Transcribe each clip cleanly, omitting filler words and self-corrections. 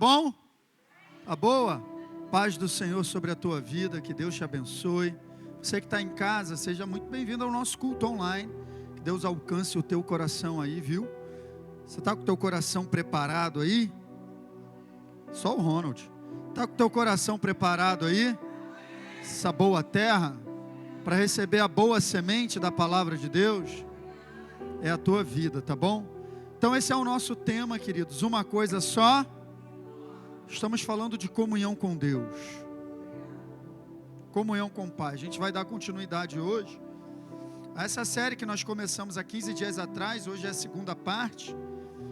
Bom? A boa? Paz do Senhor sobre a tua vida, que Deus te abençoe. Você que está em casa, seja muito bem-vindo ao nosso culto online. Que Deus alcance o teu coração aí, viu? Você está com o teu coração preparado aí? Só o Ronald. Está com o teu coração preparado aí? Essa boa terra, para receber a boa semente da palavra de Deus? É a tua vida, tá bom? Então esse é o nosso tema, queridos. Uma coisa só. Estamos falando de comunhão com Deus. Comunhão com o Pai. A gente vai dar continuidade hoje a essa série que nós começamos há 15 dias atrás. Hoje é a segunda parte.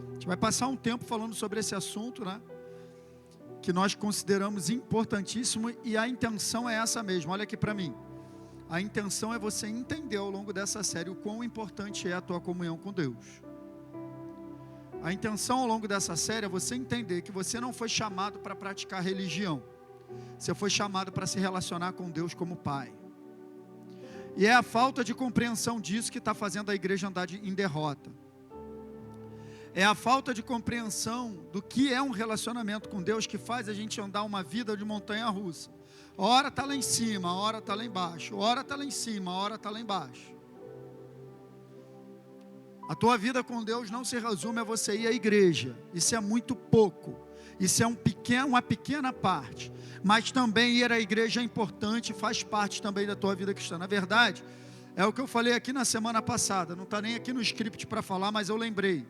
A gente vai passar um tempo falando sobre esse assunto, né? Que nós consideramos importantíssimo, e a intenção é essa mesmo. Olha aqui para mim. A intenção é você entender ao longo dessa série o quão importante é a tua comunhão com Deus. A intenção ao longo dessa série é você entender que você não foi chamado para praticar religião. Você foi chamado para se relacionar com Deus como Pai. E é a falta de compreensão disso que está fazendo a igreja andar em derrota. É a falta de compreensão do que é um relacionamento com Deus que faz a gente andar uma vida de montanha-russa. A hora está lá em cima, a hora está lá embaixo. A hora está lá em cima, a hora está lá embaixo. A tua vida com Deus não se resume a você ir à igreja. Isso é muito pouco. Isso é uma pequena parte. Mas também ir à igreja é importante, faz parte também da tua vida cristã. Na verdade, é o que eu falei aqui na semana passada. Não está nem aqui no script para falar, mas eu lembrei.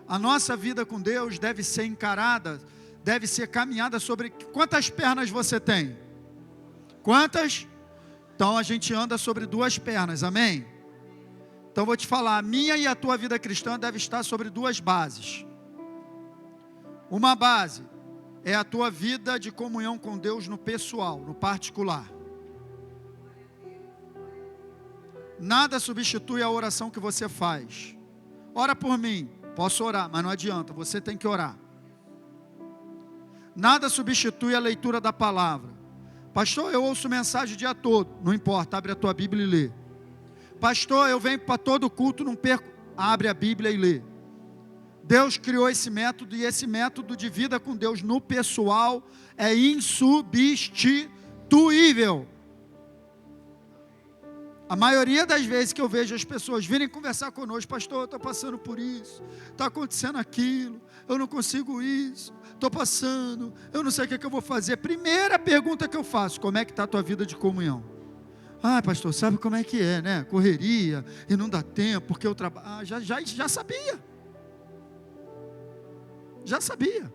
A nossa vida com Deus deve ser encarada, deve ser caminhada sobre... Quantas pernas você tem? Quantas? Então a gente anda sobre duas pernas, amém? Então vou te falar, a minha e a tua vida cristã deve estar sobre duas bases. Uma base é a tua vida de comunhão com Deus no pessoal, no particular. Nada substitui a oração que você faz. Ora por mim, posso orar, mas não adianta, você tem que orar. Nada substitui a leitura da palavra. Pastor, eu ouço mensagem o dia todo. Não importa, abre a tua Bíblia e lê. Pastor, eu venho para todo culto, não perco. Abre a Bíblia e lê. Deus criou esse método, e esse método de vida com Deus no pessoal é insubstituível. A maioria das vezes que eu vejo as pessoas virem conversar conosco, pastor, eu estou passando por isso, está acontecendo aquilo, eu não consigo isso, estou passando, eu não sei o que eu vou fazer. Primeira pergunta que eu faço, como é que está a tua vida de comunhão? Ah, pastor, sabe como é que é, né? Correria, e não dá tempo, porque eu trabalho. Ah, já sabia. Já sabia.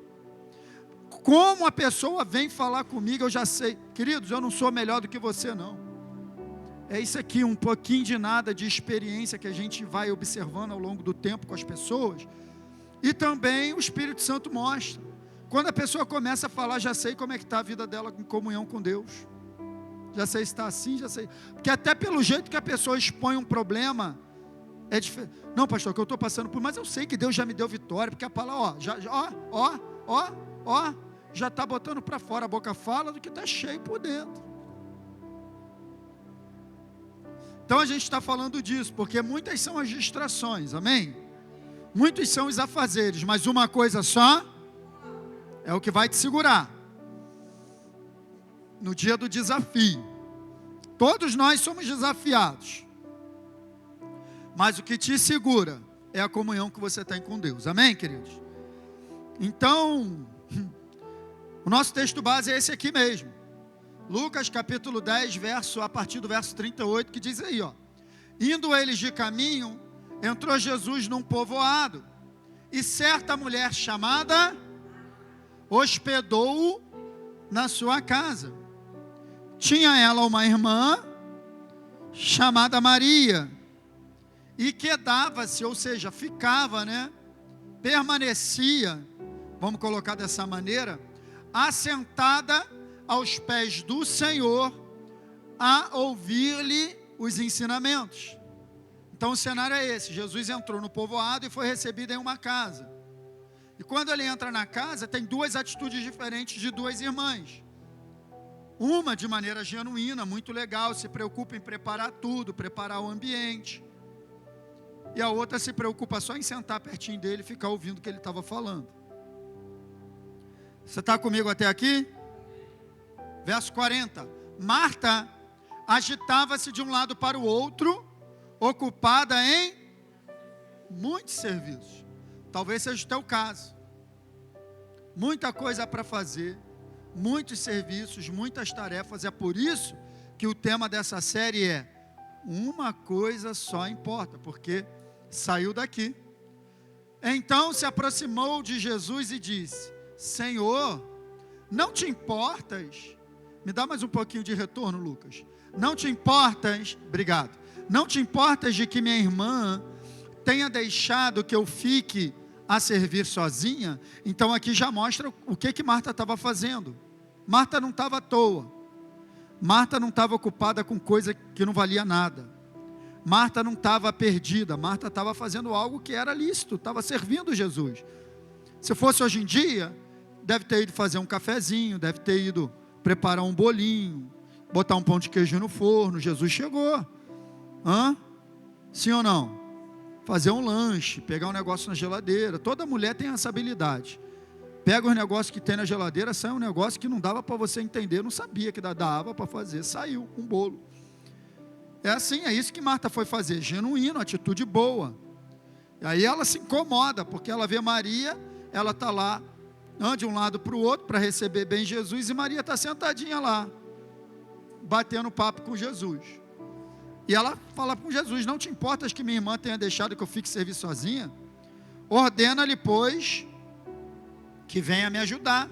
Como a pessoa vem falar comigo, eu já sei. Queridos, eu não sou melhor do que você, não. É isso aqui, um pouquinho de nada de experiência que a gente vai observando ao longo do tempo com as pessoas. E também o Espírito Santo mostra. Quando a pessoa começa a falar, já sei como é que está a vida dela em comunhão com Deus. Já sei se está assim, já sei. Porque até pelo jeito que a pessoa expõe um problema, é diferente. Não, pastor, que eu estou passando por... Mas eu sei que Deus já me deu vitória, porque a palavra, já está botando para fora. A boca fala do que está cheio por dentro. Então a gente está falando disso, porque muitas são as distrações, amém? Muitos são os afazeres, mas uma coisa só é o que vai te segurar. No dia do desafio. Todos nós somos desafiados. Mas o que te segura é a comunhão que você tem com Deus. Amém, queridos? Então, o nosso texto base é esse aqui mesmo. Lucas capítulo 10, a partir do verso 38, que diz aí, ó. Indo eles de caminho, entrou Jesus num povoado, e certa mulher chamada hospedou-o na sua casa. Tinha ela uma irmã chamada Maria, e quedava-se, ou seja, ficava, né? Permanecia, vamos colocar dessa maneira, assentada aos pés do Senhor, a ouvir-lhe os ensinamentos. Então o cenário é esse: Jesus entrou no povoado e foi recebido em uma casa. E quando ele entra na casa, tem duas atitudes diferentes de duas irmãs. Uma de maneira genuína, muito legal, se preocupa em preparar tudo, preparar o ambiente. E a outra se preocupa só em sentar pertinho dele e ficar ouvindo o que ele estava falando. Você está comigo até aqui? Verso 40. Marta agitava-se de um lado para o outro, ocupada em muitos serviços. Talvez seja o teu caso. Muita coisa para fazer, muitos serviços, muitas tarefas. É por isso que o tema dessa série é uma coisa só importa, porque saiu daqui. Então se aproximou de Jesus e disse: Senhor, não te importas? Me dá mais um pouquinho de retorno, Lucas. Não te importas, obrigado. Não te importas de que minha irmã tenha deixado que eu fique a servir sozinha? Então aqui já mostra o que Marta estava fazendo. Marta não estava à toa. Marta não estava ocupada com coisa que não valia nada. Marta não estava perdida. Marta estava fazendo algo que era lícito, estava servindo Jesus. Se fosse hoje em dia, deve ter ido fazer um cafezinho, deve ter ido preparar um bolinho, botar um pão de queijo no forno. Jesus chegou. Sim ou não? Fazer um lanche, pegar um negócio na geladeira. Toda mulher tem essa habilidade. Pega os negócios que tem na geladeira, sai um negócio que não dava para você entender, não sabia que dava para fazer, saiu um bolo. É assim, é isso que Marta foi fazer, genuíno, atitude boa. E aí ela se incomoda, porque ela vê Maria, ela está lá, anda de um lado para o outro para receber bem Jesus, e Maria está sentadinha lá, batendo papo com Jesus. E ela fala com Jesus: não te importas que minha irmã tenha deixado que eu fique servir sozinha? Ordena-lhe, pois, que venha me ajudar.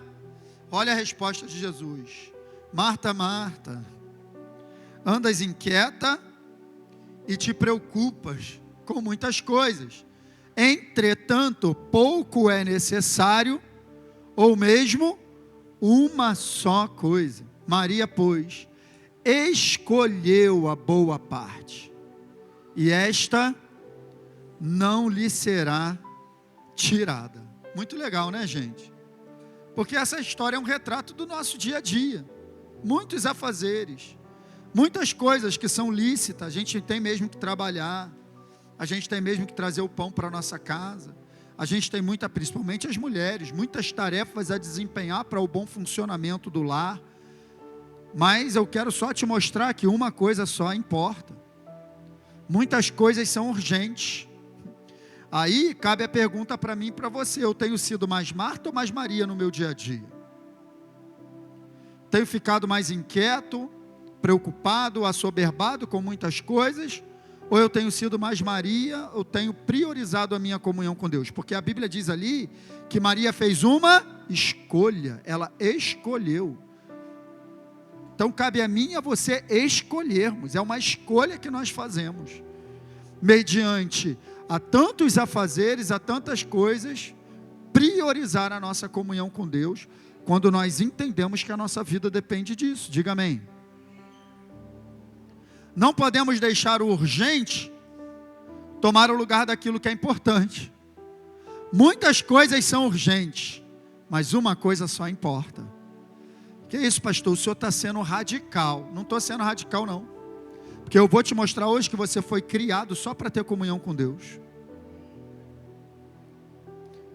Olha a resposta de Jesus: Marta, Marta, andas inquieta e te preocupas com muitas coisas. Entretanto, pouco é necessário, ou mesmo uma só coisa. Maria, pois, escolheu a boa parte, e esta não lhe será tirada. Muito legal, né, gente? Porque essa história é um retrato do nosso dia a dia. Muitos afazeres, muitas coisas que são lícitas, a gente tem mesmo que trabalhar, a gente tem mesmo que trazer o pão para a nossa casa, a gente tem principalmente as mulheres, muitas tarefas a desempenhar para o bom funcionamento do lar. Mas eu quero só te mostrar que uma coisa só importa. Muitas coisas são urgentes. Aí cabe a pergunta para mim e para você: eu tenho sido mais Marta ou mais Maria no meu dia a dia? Tenho ficado mais inquieto, preocupado, assoberbado com muitas coisas? Ou eu tenho sido mais Maria, eu tenho priorizado a minha comunhão com Deus? Porque a Bíblia diz ali que Maria fez uma escolha, ela escolheu. Então cabe a mim e a você escolhermos, é uma escolha que nós fazemos, mediante a tantos afazeres, a tantas coisas, priorizar a nossa comunhão com Deus, quando nós entendemos que a nossa vida depende disso. Diga amém. Não podemos deixar o urgente tomar o lugar daquilo que é importante. Muitas coisas são urgentes, mas uma coisa só importa. Que isso, pastor? O senhor está sendo radical. Não estou sendo radical, não. Porque eu vou te mostrar hoje que você foi criado só para ter comunhão com Deus.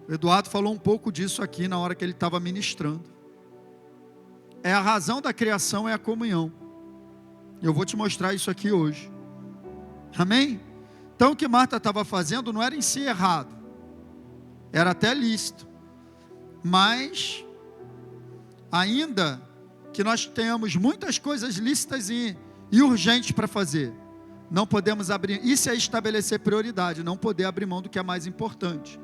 O Eduardo falou um pouco disso aqui na hora que ele estava ministrando. A razão da criação é a comunhão. Eu vou te mostrar isso aqui hoje. Amém? Então o que Marta estava fazendo não era em si errado. Era até lícito. Mas, ainda que nós tenhamos muitas coisas lícitas e urgentes para fazer, não podemos abrir, isso é estabelecer prioridade, não poder abrir mão do que é mais importante.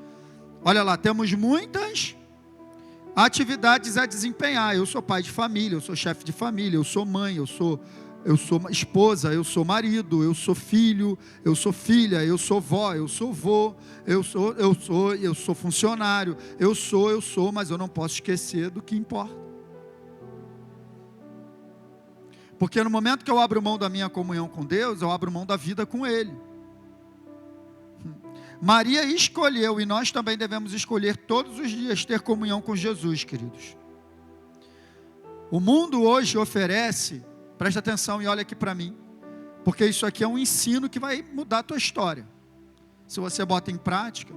Olha lá, temos muitas atividades a desempenhar. Eu sou pai de família, eu sou chefe de família, eu sou mãe, eu sou esposa, eu sou marido, eu sou filho, eu sou filha, eu sou vó, eu sou vô, eu sou funcionário, eu sou, mas eu não posso esquecer do que importa. Porque no momento que eu abro mão da minha comunhão com Deus, eu abro mão da vida com Ele. Maria escolheu, e nós também devemos escolher todos os dias ter comunhão com Jesus, queridos. O mundo hoje oferece, presta atenção e olha aqui para mim, porque isso aqui é um ensino que vai mudar a tua história, se você bota em prática.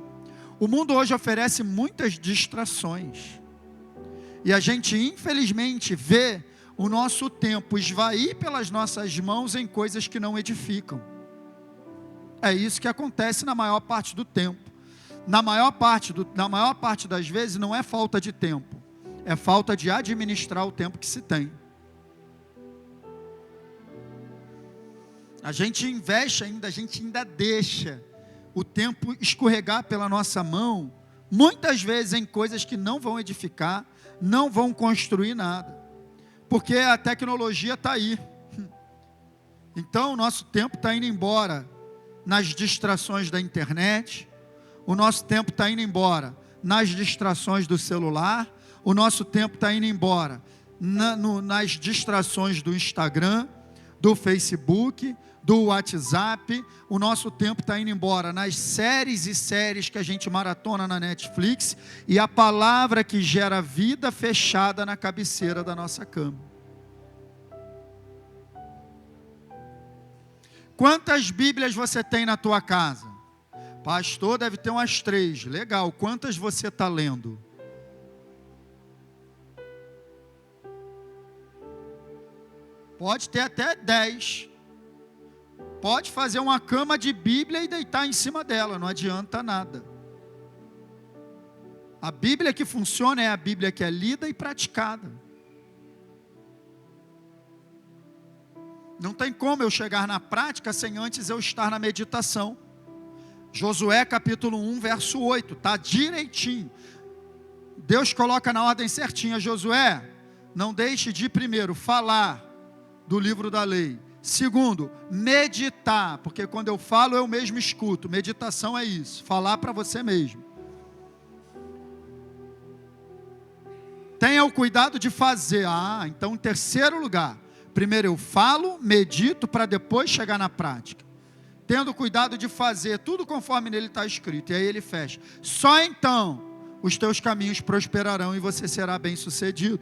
O mundo hoje oferece muitas distrações. E a gente, infelizmente, vê o nosso tempo esvair pelas nossas mãos em coisas que não edificam. É isso que acontece na maior parte do tempo. Na maior parte das vezes não é falta de tempo, é falta de administrar o tempo que se tem. A gente investe ainda, a gente ainda deixa o tempo escorregar pela nossa mão, muitas vezes em coisas que não vão edificar, não vão construir nada, porque a tecnologia está aí. Então o nosso tempo está indo embora nas distrações da internet, o nosso tempo está indo embora nas distrações do celular, o nosso tempo está indo embora nas distrações do Instagram, do Facebook, do WhatsApp, o nosso tempo está indo embora nas séries e séries que a gente maratona na Netflix, e a palavra que gera vida fechada na cabeceira da nossa cama. Quantas Bíblias você tem na tua casa? Pastor, deve ter umas 3. Legal, quantas você está lendo? Pode ter até 10. Pode fazer uma cama de Bíblia e deitar em cima dela, não adianta nada. A Bíblia que funciona é a Bíblia que é lida e praticada. Não tem como eu chegar na prática sem antes eu estar na meditação. Josué capítulo 1, verso 8, está direitinho. Deus coloca na ordem certinha: Josué, não deixe de primeiro falar do livro da lei. Segundo, meditar, porque quando eu falo eu mesmo escuto. Meditação é isso, falar para você mesmo. Tenha o cuidado de fazer. Então em terceiro lugar, primeiro eu falo, medito, para depois chegar na prática. Tendo cuidado de fazer tudo conforme nele está escrito. E aí ele fecha: só então os teus caminhos prosperarão e você será bem sucedido.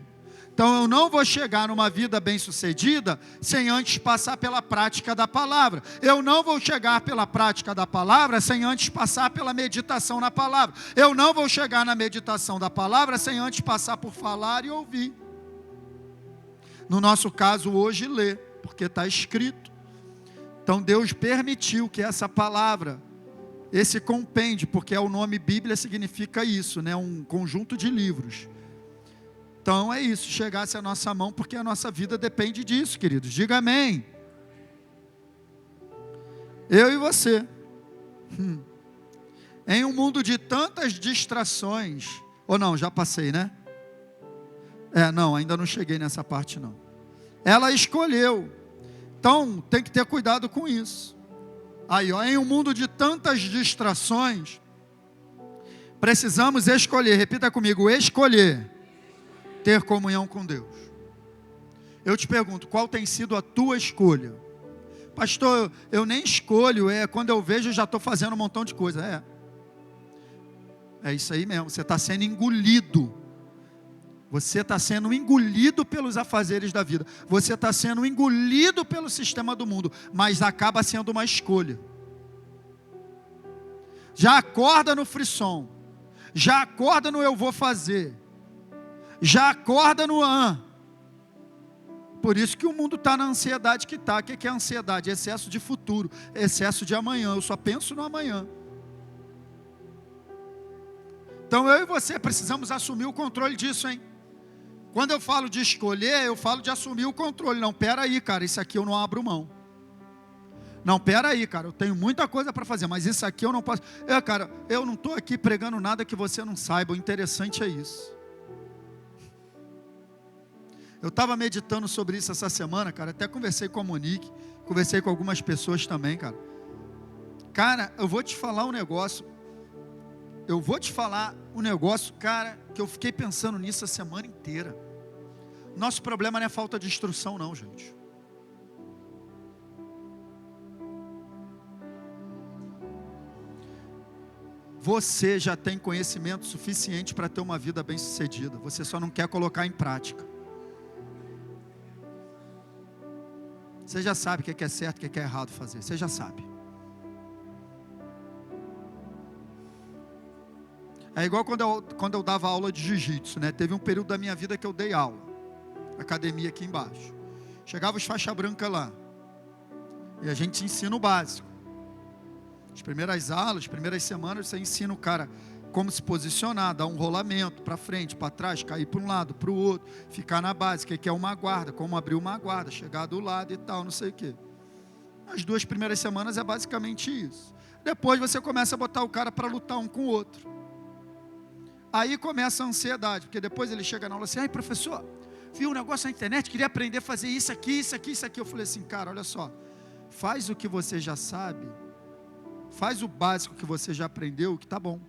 Então eu não vou chegar numa vida bem sucedida sem antes passar pela prática da palavra. Eu não vou chegar pela prática da palavra sem antes passar pela meditação na palavra. Eu não vou chegar na meditação da palavra sem antes passar por falar e ouvir. No nosso caso hoje, ler, porque está escrito. Então Deus permitiu que essa palavra, esse compêndio, porque o nome Bíblia significa isso, né? Um conjunto de livros. Então é isso, chegasse à nossa mão, porque a nossa vida depende disso, queridos. Diga amém. Eu e você. Em um mundo de tantas distrações, ou não, já passei, né? Não, ainda não cheguei nessa parte não. Ela escolheu. Então tem que ter cuidado com isso. Aí, em um mundo de tantas distrações, precisamos escolher. Repita comigo: escolher ter comunhão com Deus. Eu te pergunto, qual tem sido a tua escolha? Pastor, eu nem escolho, quando eu vejo eu já estou fazendo um montão de coisa. É isso aí mesmo, você está sendo engolido. Você está sendo engolido pelos afazeres da vida. Você está sendo engolido pelo sistema do mundo. Mas acaba sendo uma escolha. Já acorda no frisson. Já acorda no eu vou fazer. Já acorda no Por isso que o mundo está na ansiedade que está. O que é ansiedade? Excesso de futuro, excesso de amanhã. Eu só penso no amanhã. Então eu e você precisamos assumir o controle disso, hein? Quando eu falo de escolher, eu falo de assumir o controle. Não, pera aí, cara, isso aqui eu não abro mão. Não, pera aí, cara, eu tenho muita coisa para fazer, mas isso aqui eu não posso. Cara, eu não estou aqui pregando nada que você não saiba. O interessante é isso. Eu estava meditando sobre isso essa semana, cara. Até conversei com a Monique, conversei com algumas pessoas também, cara. Cara, eu vou te falar um negócio. Cara, que eu fiquei pensando nisso a semana inteira. Nosso problema não é falta de instrução, não, gente. Você já tem conhecimento suficiente para ter uma vida bem-sucedida. Você só não quer colocar em prática. Você já sabe o que é certo e o que é errado fazer. Você já sabe. É igual quando eu dava aula de jiu-jitsu, né? Teve um período da minha vida que eu dei aula. Academia aqui embaixo. Chegava os faixa branca lá. E a gente ensina o básico. As primeiras aulas, as primeiras semanas, você ensina o cara como se posicionar, dar um rolamento para frente, para trás, cair para um lado, para o outro, ficar na base, o que é uma guarda, como abrir uma guarda, chegar do lado e tal, não sei o quê. As 2 primeiras semanas é basicamente isso. Depois você começa a botar o cara para lutar um com o outro. Aí começa a ansiedade, porque depois ele chega na aula assim, ai professor, vi um negócio na internet, queria aprender a fazer isso aqui, isso aqui, isso aqui. Eu falei assim, cara, olha só, faz o que você já sabe, faz o básico que você já aprendeu, que tá bom.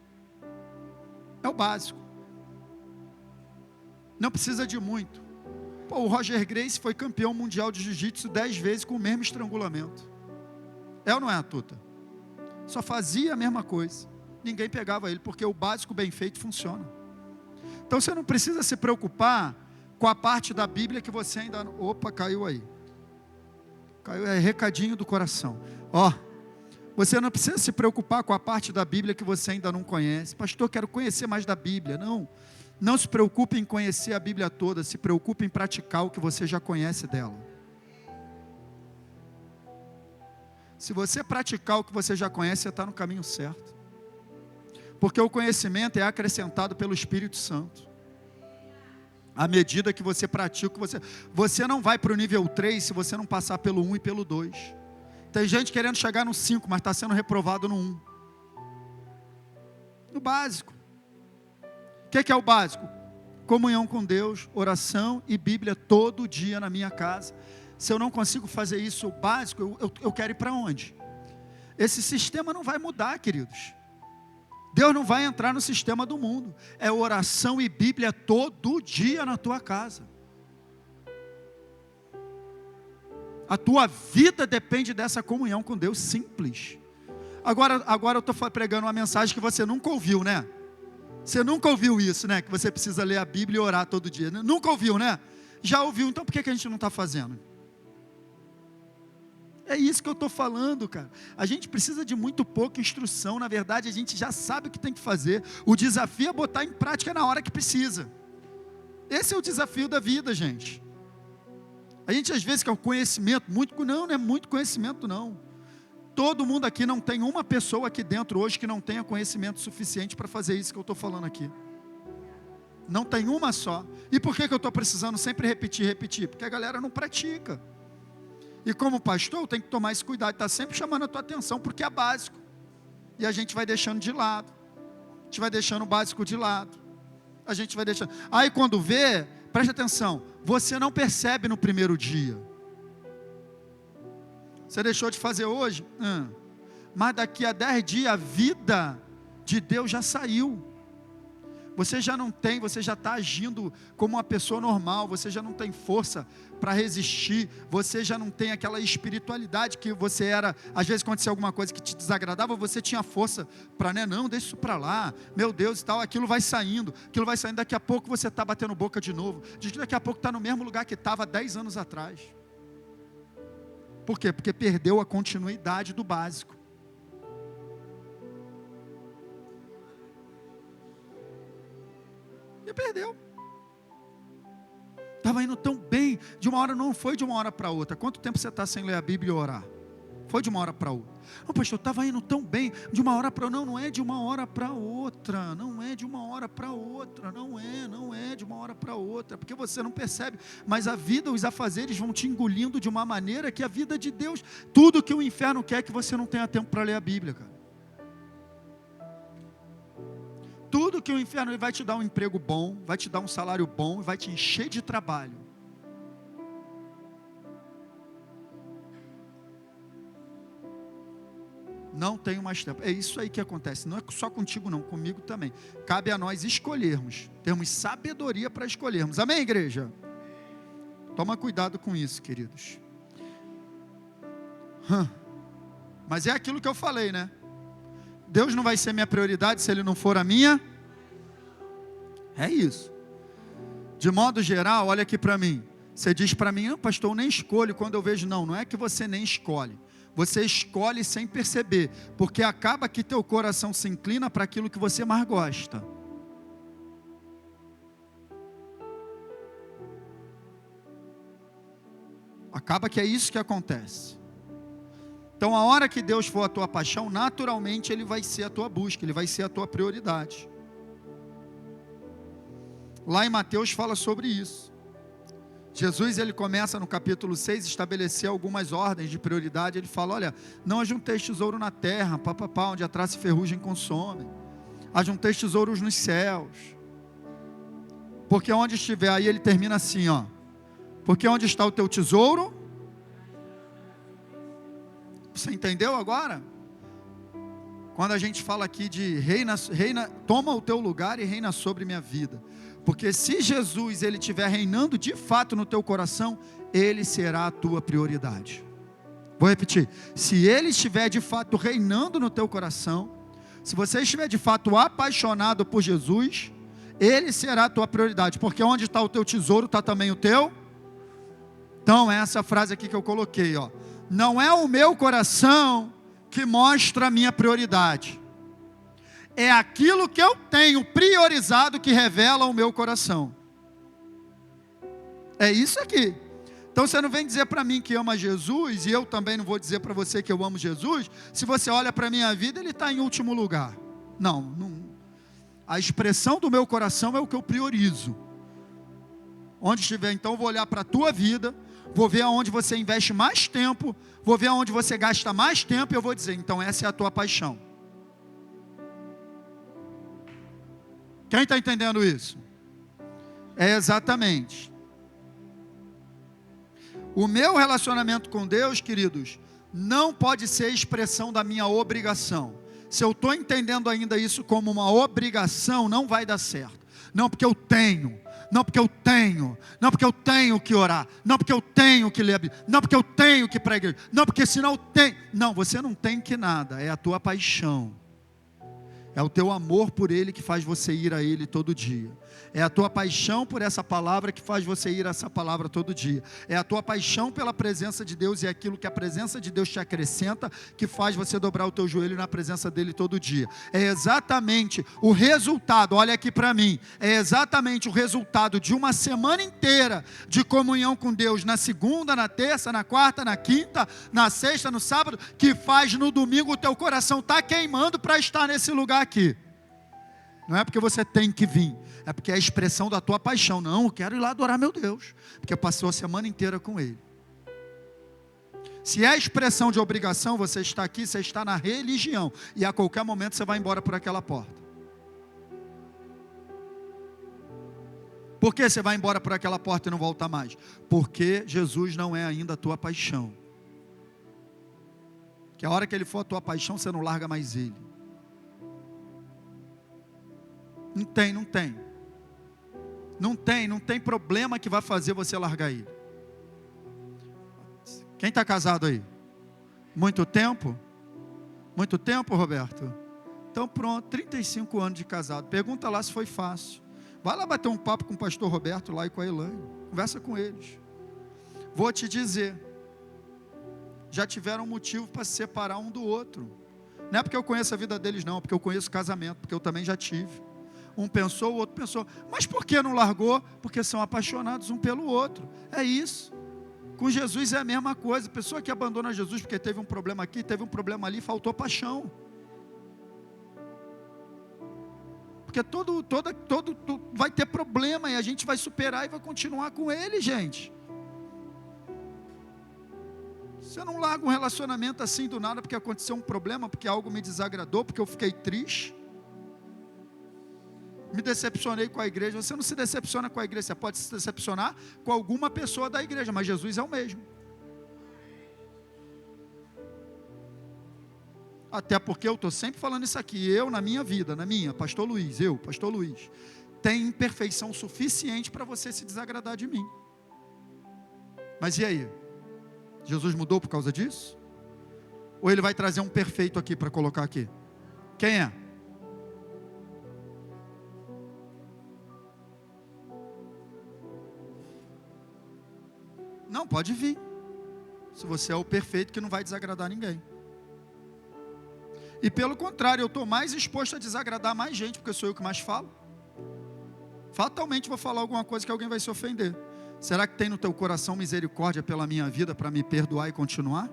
É o básico. Não precisa de muito. Pô, o Roger Gracie foi campeão mundial de jiu-jitsu 10 vezes com o mesmo estrangulamento. É ou não é, a Tuta? Só fazia a mesma coisa. Ninguém pegava ele, porque o básico bem feito funciona. Então você não precisa se preocupar com a parte da Bíblia que você ainda não... Opa, caiu aí. Caiu, é recadinho do coração. Ó, você não precisa se preocupar com a parte da Bíblia que você ainda não conhece. Pastor, quero conhecer mais da Bíblia. Não, não se preocupe em conhecer a Bíblia toda, se preocupe em praticar o que você já conhece dela. Se você praticar o que você já conhece, você está no caminho certo. Porque o conhecimento é acrescentado pelo Espírito Santo. À medida que você pratica, você não vai para o nível 3 se você não passar pelo 1 e pelo 2. Tem gente querendo chegar no 5, mas está sendo reprovado no 1. No básico. O que é o básico? Comunhão com Deus, oração e Bíblia todo dia na minha casa. Se eu não consigo fazer isso, o básico, eu quero ir para onde? Esse sistema não vai mudar, queridos. Deus não vai entrar no sistema do mundo. É oração e Bíblia todo dia na tua casa. A tua vida depende dessa comunhão com Deus, simples. Agora eu estou pregando uma mensagem que você nunca ouviu, né? Você nunca ouviu isso, né? Que você precisa ler a Bíblia e orar todo dia. Nunca ouviu, né? Já ouviu, então por que a gente não está fazendo? É isso que eu estou falando, cara. A gente precisa de muito pouca instrução. Na verdade, a gente já sabe o que tem que fazer. O desafio é botar em prática na hora que precisa. Esse é o desafio da vida, gente. A gente às vezes quer o conhecimento, não é muito conhecimento não. Todo mundo aqui, não tem uma pessoa aqui dentro hoje que não tenha conhecimento suficiente para fazer isso que eu estou falando aqui. Não tem uma só. E por que eu estou precisando sempre repetir? Porque a galera não pratica. E como pastor, eu tenho que tomar esse cuidado, está sempre chamando a tua atenção, porque é básico. E a gente vai deixando de lado. A gente vai deixando o básico de lado. A gente vai deixando. Aí quando vê, preste atenção, você não percebe no primeiro dia. Você deixou de fazer hoje? Mas daqui a 10 dias a vida de Deus já saiu. Você já não tem, você já está agindo como uma pessoa normal, você já não tem força para resistir, você já não tem aquela espiritualidade que você era. Às vezes acontecia alguma coisa que te desagradava, você tinha força para, não, deixa isso para lá, meu Deus e tal, aquilo vai saindo, daqui a pouco você está batendo boca de novo, daqui a pouco está no mesmo lugar que estava 10 anos atrás. Por quê? Porque perdeu a continuidade do básico. E perdeu. Estava indo tão bem, não foi de uma hora para outra. Quanto tempo você está sem ler a Bíblia e orar? Foi de uma hora para outra. Não, pastor, estava indo tão bem, de uma hora para outra. Não é de uma hora para outra. Não é de uma hora para outra. Não é de uma hora para outra. Porque você não percebe. Mas a vida, os afazeres vão te engolindo de uma maneira que a vida de Deus, tudo que o inferno quer é que você não tenha tempo para ler a Bíblia, cara. Tudo que o inferno vai te dar um emprego bom, vai te dar um salário bom, vai te encher de trabalho. Não tenho mais tempo. É isso aí que acontece. Não é só contigo não, comigo também. Cabe a nós escolhermos. Termos sabedoria para escolhermos. Amém, igreja? Toma cuidado com isso, queridos. Mas é aquilo que eu falei, né? Deus não vai ser minha prioridade se Ele não for a minha. É isso. De modo geral, olha aqui para mim. Você diz para mim, pastor, eu nem escolho quando eu vejo. Não é que você nem escolhe. Você escolhe sem perceber, porque acaba que teu coração se inclina para aquilo que você mais gosta. Acaba que é isso que acontece. Então, a hora que Deus for a tua paixão, naturalmente Ele vai ser a tua busca, Ele vai ser a tua prioridade. Lá em Mateus fala sobre isso. Jesus, ele começa no capítulo 6, estabelecer algumas ordens de prioridade. Ele fala, olha, não ajunteis tesouro na terra, papapá, onde a traça e ferrugem consomem. Ajunteis tesouros nos céus. Porque onde estiver, aí ele termina assim, ó. Porque onde está o teu tesouro? Você entendeu agora? Quando a gente fala aqui de reina, toma o teu lugar e reina sobre minha vida. Porque se Jesus, ele estiver reinando de fato no teu coração, ele será a tua prioridade. Vou repetir. Se ele estiver de fato reinando no teu coração, se você estiver de fato apaixonado por Jesus, ele será a tua prioridade. Porque onde está o teu tesouro, está também o teu. Então, essa frase aqui que eu coloquei, ó. Não é o meu coração que mostra a minha prioridade. É aquilo que eu tenho priorizado que revela o meu coração. É isso aqui. Então você não vem dizer para mim que ama Jesus, e eu também não vou dizer para você que eu amo Jesus, se você olha para a minha vida, ele está em último lugar. Não. A expressão do meu coração é o que eu priorizo. Onde estiver, então, eu vou olhar para a tua vida, vou ver aonde você investe mais tempo, vou ver aonde você gasta mais tempo, e eu vou dizer, então essa é a tua paixão. Quem está entendendo isso? É exatamente. O meu relacionamento com Deus, queridos, não pode ser expressão da minha obrigação. Se eu estou entendendo ainda isso como uma obrigação, não vai dar certo. Não porque eu tenho. Não porque eu tenho, não porque eu tenho que orar, não porque eu tenho que ler a Bíblia, não porque eu tenho que ir para a igreja, não porque senão eu tenho. Não, você não tem que nada, é a tua paixão. É o teu amor por Ele que faz você ir a Ele todo dia. É a tua paixão por essa palavra que faz você ir a essa palavra todo dia. É a tua paixão pela presença de Deus e é aquilo que a presença de Deus te acrescenta que faz você dobrar o teu joelho na presença dEle todo dia. É exatamente o resultado, olha aqui para mim, é exatamente o resultado de uma semana inteira de comunhão com Deus, na segunda, na terça, na quarta, na quinta, na sexta, no sábado, que faz no domingo o teu coração estar queimando para estar nesse lugar aqui. Não é porque você tem que vir, é porque é a expressão da tua paixão. Não, eu quero ir lá adorar meu Deus, porque passou a semana inteira com Ele. Se é a expressão de obrigação, você está aqui, você está na religião, e a qualquer momento você vai embora por aquela porta. Por que você vai embora por aquela porta e não volta mais? Porque Jesus não é ainda a tua paixão. Que a hora que Ele for a tua paixão, você não larga mais Ele. Não tem problema que vai fazer você largar Ele. Quem está casado aí? Muito tempo? Muito tempo, Roberto? Então pronto, 35 anos de casado. Pergunta lá se foi fácil. Vai lá bater um papo com o pastor Roberto lá e com a Elaine. Conversa com eles. Vou te dizer, já tiveram motivo para se separar um do outro. Não é porque eu conheço a vida deles não, é porque eu conheço o casamento, porque eu também já tive. Um pensou, o outro pensou. Mas por que não largou? Porque são apaixonados um pelo outro. É isso. Com Jesus é a mesma coisa. A pessoa que abandona Jesus porque teve um problema aqui, teve um problema ali, faltou paixão. Porque todo vai ter problema e a gente vai superar e vai continuar com ele, gente. Você não larga um relacionamento assim do nada porque aconteceu um problema, porque algo me desagradou, porque eu fiquei triste. Me decepcionei com a igreja. Você não se decepciona com a igreja, você pode se decepcionar com alguma pessoa da igreja, mas Jesus é o mesmo. Até porque eu estou sempre falando isso aqui, eu na minha vida, pastor Luiz, tem imperfeição suficiente para você se desagradar de mim. Mas e aí? Jesus mudou por causa disso? Ou Ele vai trazer um perfeito aqui para colocar aqui? Quem é? Não, pode vir. Se você é o perfeito que não vai desagradar ninguém. E pelo contrário, eu estou mais exposto a desagradar mais gente, porque sou eu que mais falo. Fatalmente vou falar alguma coisa que alguém vai se ofender. Será que tem no teu coração misericórdia pela minha vida para me perdoar e continuar?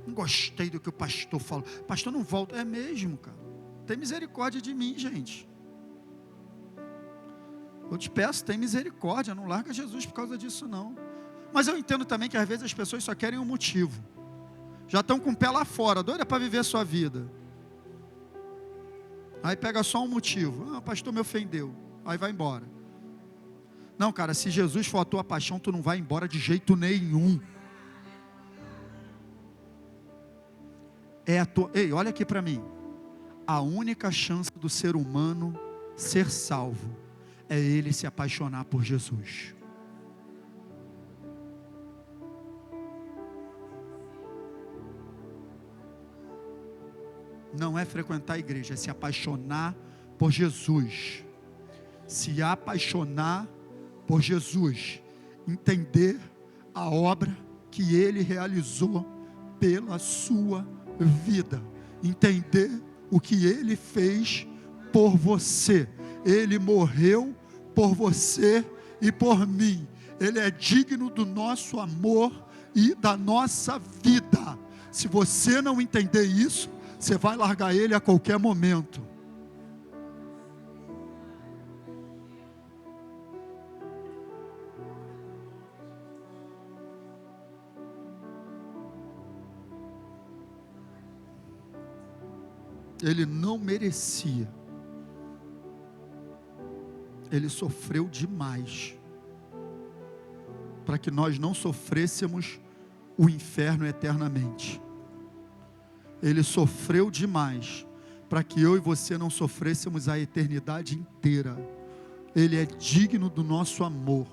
Não gostei do que o pastor falou. Pastor, não volta. É mesmo, cara. Tem misericórdia de mim, gente. Eu te peço, tem misericórdia. Não larga Jesus por causa disso, não. Mas eu entendo também que às vezes as pessoas só querem um motivo. Já estão com o pé lá fora, doida para viver a sua vida. Aí pega só um motivo. Ah, o pastor me ofendeu. Aí vai embora. Não, cara, se Jesus for a tua paixão, tu não vai embora de jeito nenhum. É a tua... Ei, olha aqui para mim. A única chance do ser humano ser salvo é ele se apaixonar por Jesus. Não é frequentar a igreja, é se apaixonar por Jesus. Se apaixonar por Jesus. Entender a obra que Ele realizou pela sua vida. Entender o que Ele fez por você. Ele morreu por você e por mim. Ele é digno do nosso amor e da nossa vida. Se você não entender isso, você vai largar Ele a qualquer momento. Ele não merecia. Ele sofreu demais para que nós não sofrêssemos o inferno eternamente. Ele sofreu demais para que eu e você não sofrêssemos a eternidade inteira. Ele é digno do nosso amor.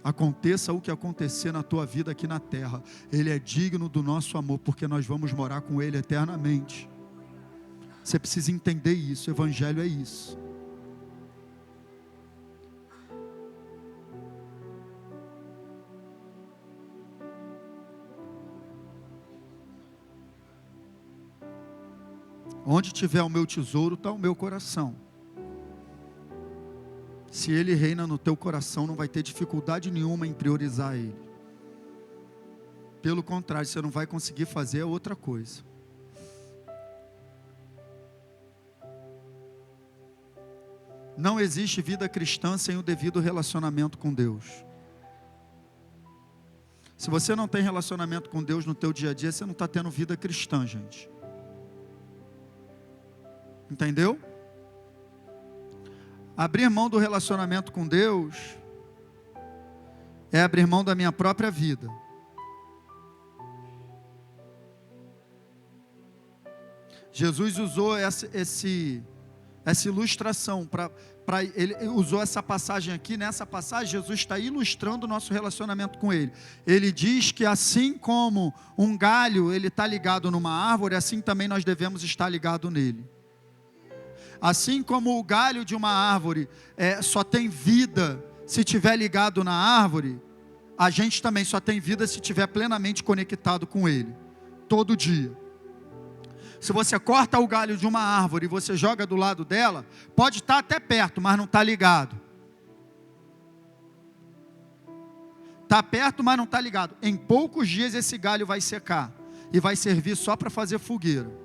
Aconteça o que acontecer na tua vida aqui na terra, Ele é digno do nosso amor, porque nós vamos morar com Ele eternamente. Você precisa entender isso, o Evangelho é isso. Onde tiver o meu tesouro, está o meu coração. Se Ele reina no teu coração, não vai ter dificuldade nenhuma em priorizar Ele. Pelo contrário, você não vai conseguir fazer outra coisa. Não existe vida cristã sem o devido relacionamento com Deus. Se você não tem relacionamento com Deus no teu dia a dia, você não está tendo vida cristã, gente. Entendeu? Abrir mão do relacionamento com Deus é abrir mão da minha própria vida. Jesus usou essa ilustração, ele usou essa passagem aqui. Nessa passagem, Jesus está ilustrando o nosso relacionamento com Ele. Ele diz que assim como um galho ele está ligado numa árvore, assim também nós devemos estar ligados nele. Assim como o galho de uma árvore só tem vida se estiver ligado na árvore, a gente também só tem vida se estiver plenamente conectado com Ele, todo dia. Se você corta o galho de uma árvore e você joga do lado dela, pode estar até perto, mas não está ligado. Está perto, mas não está ligado. Em poucos dias esse galho vai secar e vai servir só para fazer fogueira.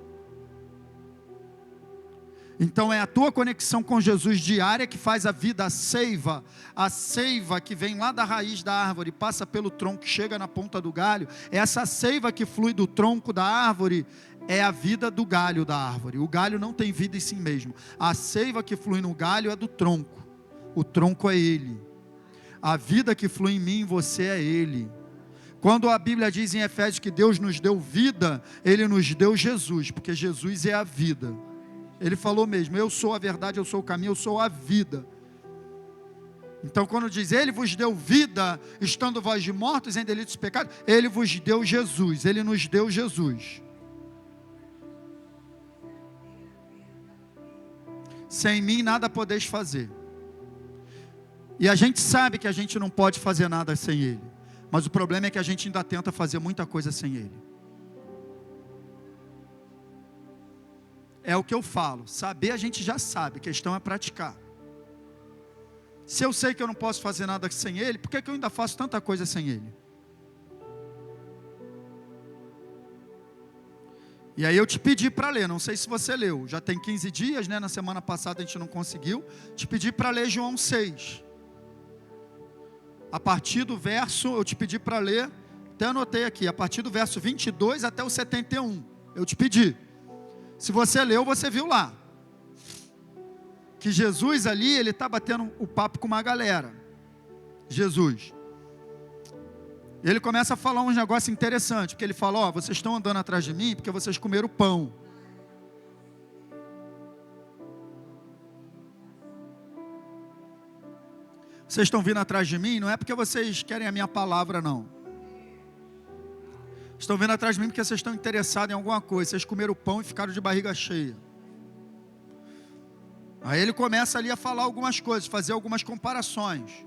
Então é a tua conexão com Jesus diária que faz a vida, a seiva que vem lá da raiz da árvore, passa pelo tronco, chega na ponta do galho. Essa seiva que flui do tronco da árvore é a vida do galho da árvore. O galho não tem vida em si mesmo. A seiva que flui no galho é do tronco. O tronco é Ele. A vida que flui em mim e em você é Ele. Quando a Bíblia diz em Efésios que Deus nos deu vida, Ele nos deu Jesus, porque Jesus é a vida. Ele falou mesmo: eu sou a verdade, eu sou o caminho, eu sou a vida. Então quando diz Ele vos deu vida, estando vós de mortos em delitos e pecados, Ele vos deu Jesus, Ele nos deu Jesus. sem mim nada podeis fazer. E a gente sabe que a gente não pode fazer nada sem Ele, mas o problema é que a gente ainda tenta fazer muita coisa sem Ele. É o que eu falo, saber a gente já sabe, a questão é praticar. Se eu sei que eu não posso fazer nada sem Ele, por que eu ainda faço tanta coisa sem Ele? E aí eu te pedi para ler, não sei se você leu, já tem 15 dias, né? Na semana passada a gente não conseguiu, te pedi para ler João 6. A partir do verso, eu te pedi para ler, até anotei aqui, a partir do verso 22 até o 71, eu te pedi. Se você leu, você viu lá, que Jesus ali, ele está batendo o papo com uma galera, Jesus. Ele começa a falar uns negócios interessantes, porque ele fala, ó, vocês estão andando atrás de mim, porque vocês comeram pão. Vocês estão vindo atrás de mim, não é porque vocês querem a minha palavra, não. Estão vindo atrás de mim porque vocês estão interessados em alguma coisa. Vocês comeram pão e ficaram de barriga cheia. Aí ele começa ali a falar algumas coisas, fazer algumas comparações.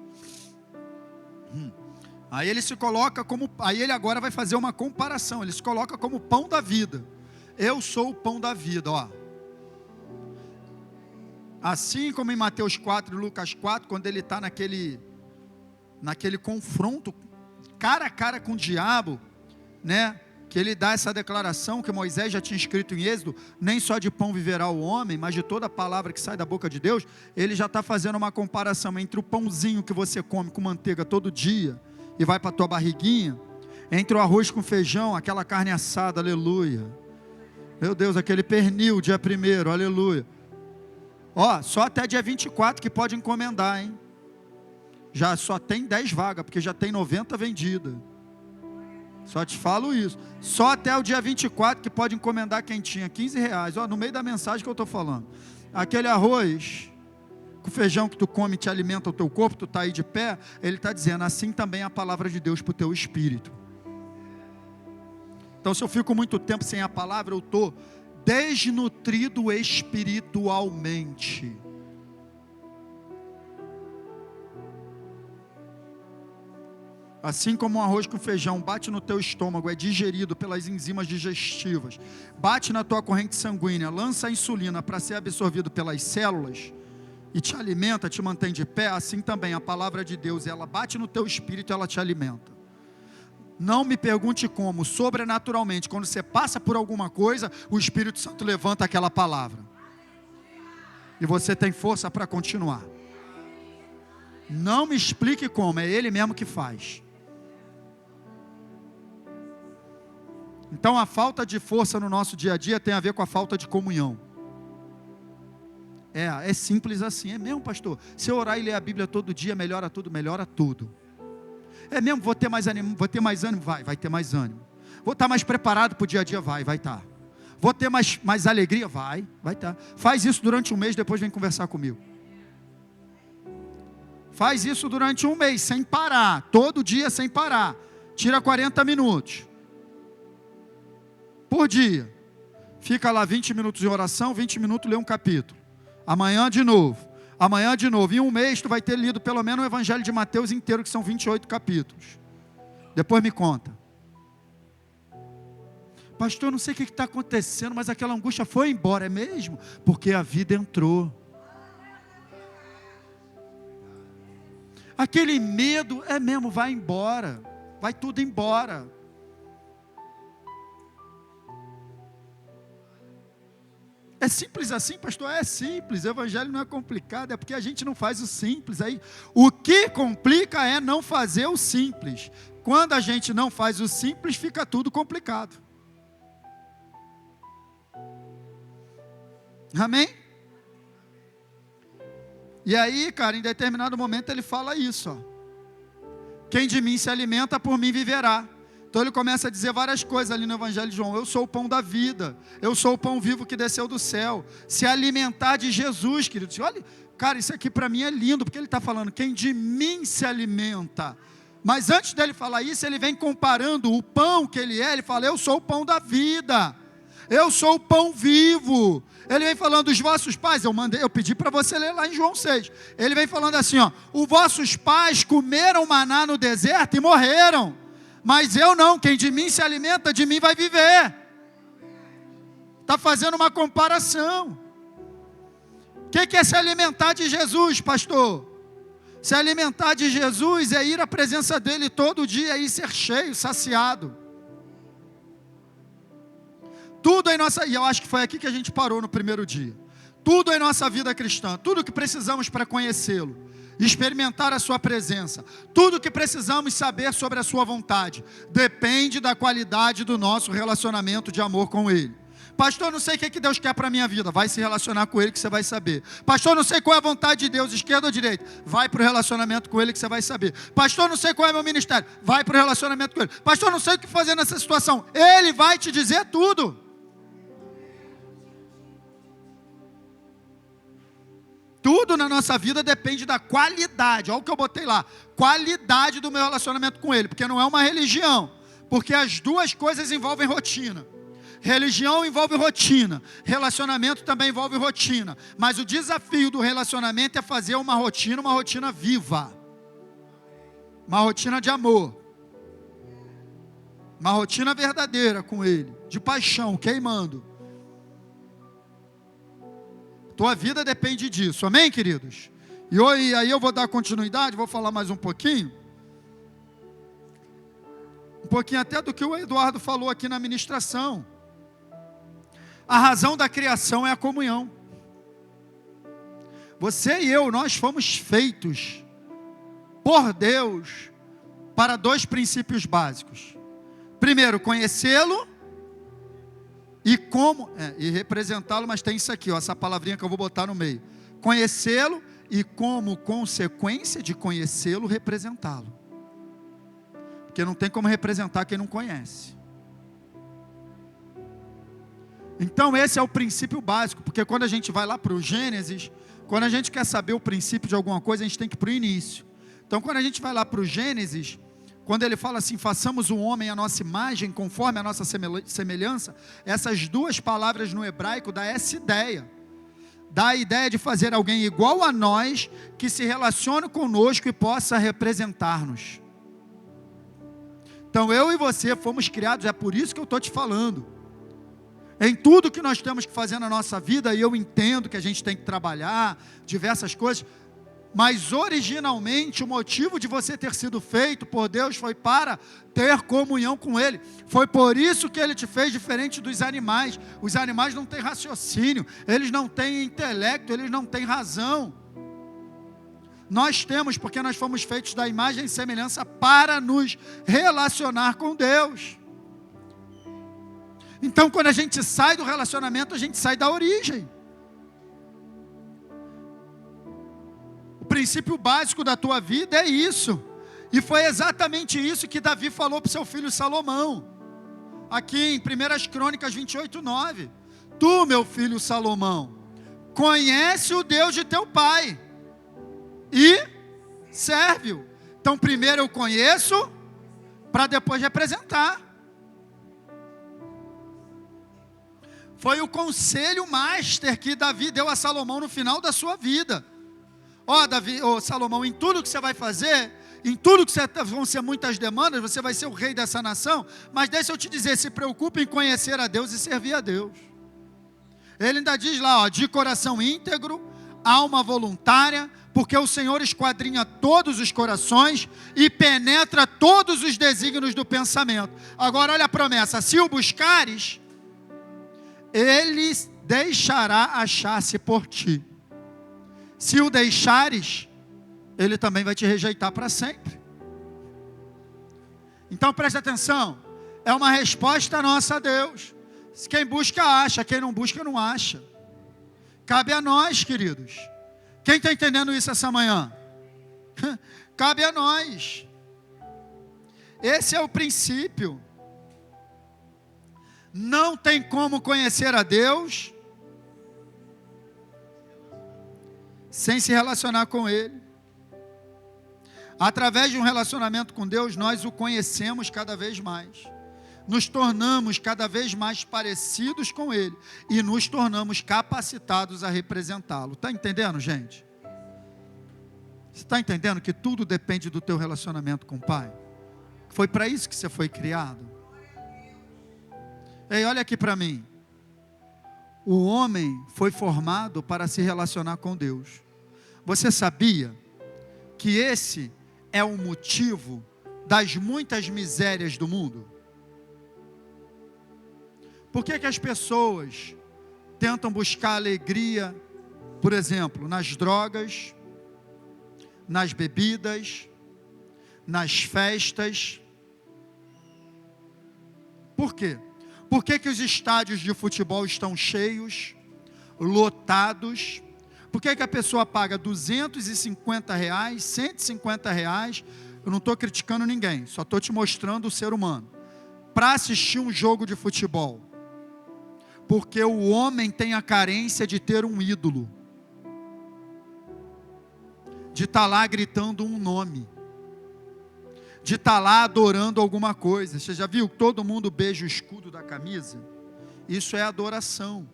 Aí ele se coloca como, aí ele agora vai fazer uma comparação, ele se coloca como pão da vida. Eu sou o pão da vida, ó. Assim como em Mateus 4 e Lucas 4, quando ele está naquele confronto, cara a cara com o diabo, né? Que ele dá essa declaração que Moisés já tinha escrito em Êxodo, nem só de pão viverá o homem, mas de toda a palavra que sai da boca de Deus. Ele já está fazendo uma comparação entre o pãozinho que você come com manteiga todo dia, e vai para a tua barriguinha, entre o arroz com feijão, aquela carne assada, aleluia, meu Deus, aquele pernil dia 1º, aleluia, ó, só até dia 24 que pode encomendar, hein, já só tem 10 vagas, porque já tem 90 vendidas, só te falo isso, só até o dia 24 que pode encomendar quentinha, R$15, ó, no meio da mensagem que eu estou falando, aquele arroz com o feijão que tu come te alimenta o teu corpo, tu está aí de pé, ele está dizendo, assim também é a palavra de Deus para o teu espírito. Então se eu fico muito tempo sem a palavra, eu estou desnutrido espiritualmente. Assim como um arroz com feijão bate no teu estômago, é digerido pelas enzimas digestivas, bate na tua corrente sanguínea, lança a insulina para ser absorvido pelas células, e te alimenta, te mantém de pé, assim também a palavra de Deus, ela bate no teu espírito, ela te alimenta. Não me pergunte como, sobrenaturalmente, quando você passa por alguma coisa, o Espírito Santo levanta aquela palavra, e você tem força para continuar. Não me explique como, é Ele mesmo que faz. Então a falta de força no nosso dia a dia tem a ver com a falta de comunhão. É simples assim, é mesmo, pastor? Se eu orar e ler a Bíblia todo dia, melhora tudo, melhora tudo. É mesmo, vou ter mais ânimo, vai ter mais ânimo. Vou estar mais preparado para o dia a dia, vai estar. Vou ter mais alegria, vai estar. Faz isso durante um mês, depois vem conversar comigo. Faz isso durante um mês, sem parar, todo dia sem parar. Tira 40 minutos por dia. Fica lá 20 minutos em oração, 20 minutos lê um capítulo. Amanhã de novo. Em um mês tu vai ter lido pelo menos o Evangelho de Mateus inteiro, que são 28 capítulos. Depois me conta. Pastor, não sei o que está acontecendo, mas aquela angústia foi embora, é mesmo? Porque a vida entrou. Aquele medo, é mesmo, vai embora. Vai tudo embora. É simples assim, pastor? É simples, o evangelho não é complicado, é porque a gente não faz o simples. Aí, o que complica é não fazer o simples. Quando a gente não faz o simples, fica tudo complicado. Amém? E aí, cara, em determinado momento ele fala isso, ó. Quem de mim se alimenta, por mim viverá. Então ele começa a dizer várias coisas ali no Evangelho de João. Eu sou o pão da vida, eu sou o pão vivo que desceu do céu. Se alimentar de Jesus, queridos. Olha, cara, isso aqui para mim é lindo, porque ele está falando, quem de mim se alimenta. Mas antes dele falar isso, ele vem comparando o pão que ele é, ele fala, eu sou o pão da vida. Eu sou o pão vivo. Ele vem falando dos vossos pais. Eu pedi para você ler lá em João 6. Ele vem falando assim, ó: os vossos pais comeram maná no deserto e morreram. Mas eu não, quem de mim se alimenta, de mim vai viver. Está fazendo uma comparação. O que é se alimentar de Jesus, pastor? Se alimentar de Jesus é ir à presença dele todo dia e ser cheio, saciado. Tudo em nossa, e eu acho que foi aqui que a gente parou no primeiro dia. Tudo em nossa vida cristã, tudo que precisamos para conhecê-lo, experimentar a sua presença, tudo que precisamos saber sobre a sua vontade, depende da qualidade do nosso relacionamento de amor com ele. Pastor, não sei o que Deus quer para a minha vida. Vai se relacionar com ele que você vai saber. Pastor, não sei qual é a vontade de Deus, esquerda ou direita. Vai para o relacionamento com ele que você vai saber. Pastor, não sei qual é o meu ministério. Vai para o relacionamento com ele. Pastor, não sei o que fazer nessa situação. Ele vai te dizer tudo. Tudo na nossa vida depende da qualidade. Olha o que eu botei lá. Qualidade do meu relacionamento com ele. Porque não é uma religião. Porque as duas coisas envolvem rotina. Religião envolve rotina, relacionamento também envolve rotina, mas o desafio do relacionamento é fazer uma rotina viva, uma rotina de amor, uma rotina verdadeira com ele, de paixão, queimando. Tua vida depende disso, amém, queridos? E aí eu vou dar continuidade, vou falar mais um pouquinho até do que o Eduardo falou aqui na ministração. A razão da criação é a comunhão. Você e eu, nós fomos feitos por Deus para dois princípios básicos. Primeiro, conhecê-lo e representá-lo, mas tem isso aqui, ó, essa palavrinha que eu vou botar no meio. Conhecê-lo e, como consequência de conhecê-lo, representá-lo. Porque não tem como representar quem não conhece. Então esse é o princípio básico, porque quando a gente vai lá para o Gênesis, quando a gente quer saber o princípio de alguma coisa, a gente tem que ir para o início. Então quando a gente vai lá para o Gênesis, quando ele fala assim, façamos o homem à nossa imagem, conforme a nossa semelhança, essas duas palavras no hebraico dá essa ideia. Dá a ideia de fazer alguém igual a nós, que se relacione conosco e possa representar-nos. Então eu e você fomos criados, é por isso que eu estou te falando. Em tudo que nós temos que fazer na nossa vida, e eu entendo que a gente tem que trabalhar, diversas coisas, mas originalmente o motivo de você ter sido feito por Deus foi para ter comunhão com Ele. Foi por isso que Ele te fez diferente dos animais. Os animais não têm raciocínio, eles não têm intelecto, eles não têm razão. Nós temos, porque nós fomos feitos da imagem e semelhança para nos relacionar com Deus. Então, quando a gente sai do relacionamento, a gente sai da origem. O princípio básico da tua vida é isso. E foi exatamente isso que Davi falou para o seu filho Salomão. Aqui em 1 Crônicas 28:9. Tu, meu filho Salomão, conhece o Deus de teu pai e serve-o. Então, primeiro eu conheço, para depois representar. Foi o conselho master que Davi deu a Salomão no final da sua vida. Salomão, em tudo que você vai fazer, em tudo que vão ser muitas demandas, você vai ser o rei dessa nação, mas deixa eu te dizer, se preocupe em conhecer a Deus e servir a Deus. Ele ainda diz lá, de coração íntegro, alma voluntária, porque o Senhor esquadrinha todos os corações e penetra todos os desígnios do pensamento. Agora olha a promessa, se o buscares, Ele deixará achar-se por ti. Se o deixares, Ele também vai te rejeitar para sempre. Então preste atenção, é uma resposta nossa a Deus. Quem busca acha, quem não busca não acha. Cabe a nós, queridos. Quem está entendendo isso essa manhã? Cabe a nós. Esse é o princípio. Não tem como conhecer a Deus sem se relacionar com Ele. Através de um relacionamento com Deus, nós o conhecemos cada vez mais. nos tornamos cada vez mais parecidos com Ele e nos tornamos capacitados a representá-lo. Está entendendo, gente? Você está entendendo que tudo depende do teu relacionamento com o Pai? Foi para isso que você foi criado. Ei, olha aqui para mim. O homem foi formado para se relacionar com Deus. Você sabia que esse é o motivo das muitas misérias do mundo? Por que as pessoas tentam buscar alegria, por exemplo, nas drogas, nas bebidas, nas festas? Por quê? Por que os estádios de futebol estão cheios, lotados? Por que a pessoa paga R$250, R$150? Eu não estou criticando ninguém, só estou te mostrando o ser humano. Para assistir um jogo de futebol. Porque o homem tem a carência de ter um ídolo. De estar lá gritando um nome. De estar lá adorando alguma coisa. Você já viu que todo mundo beija o escudo da camisa? Isso é adoração.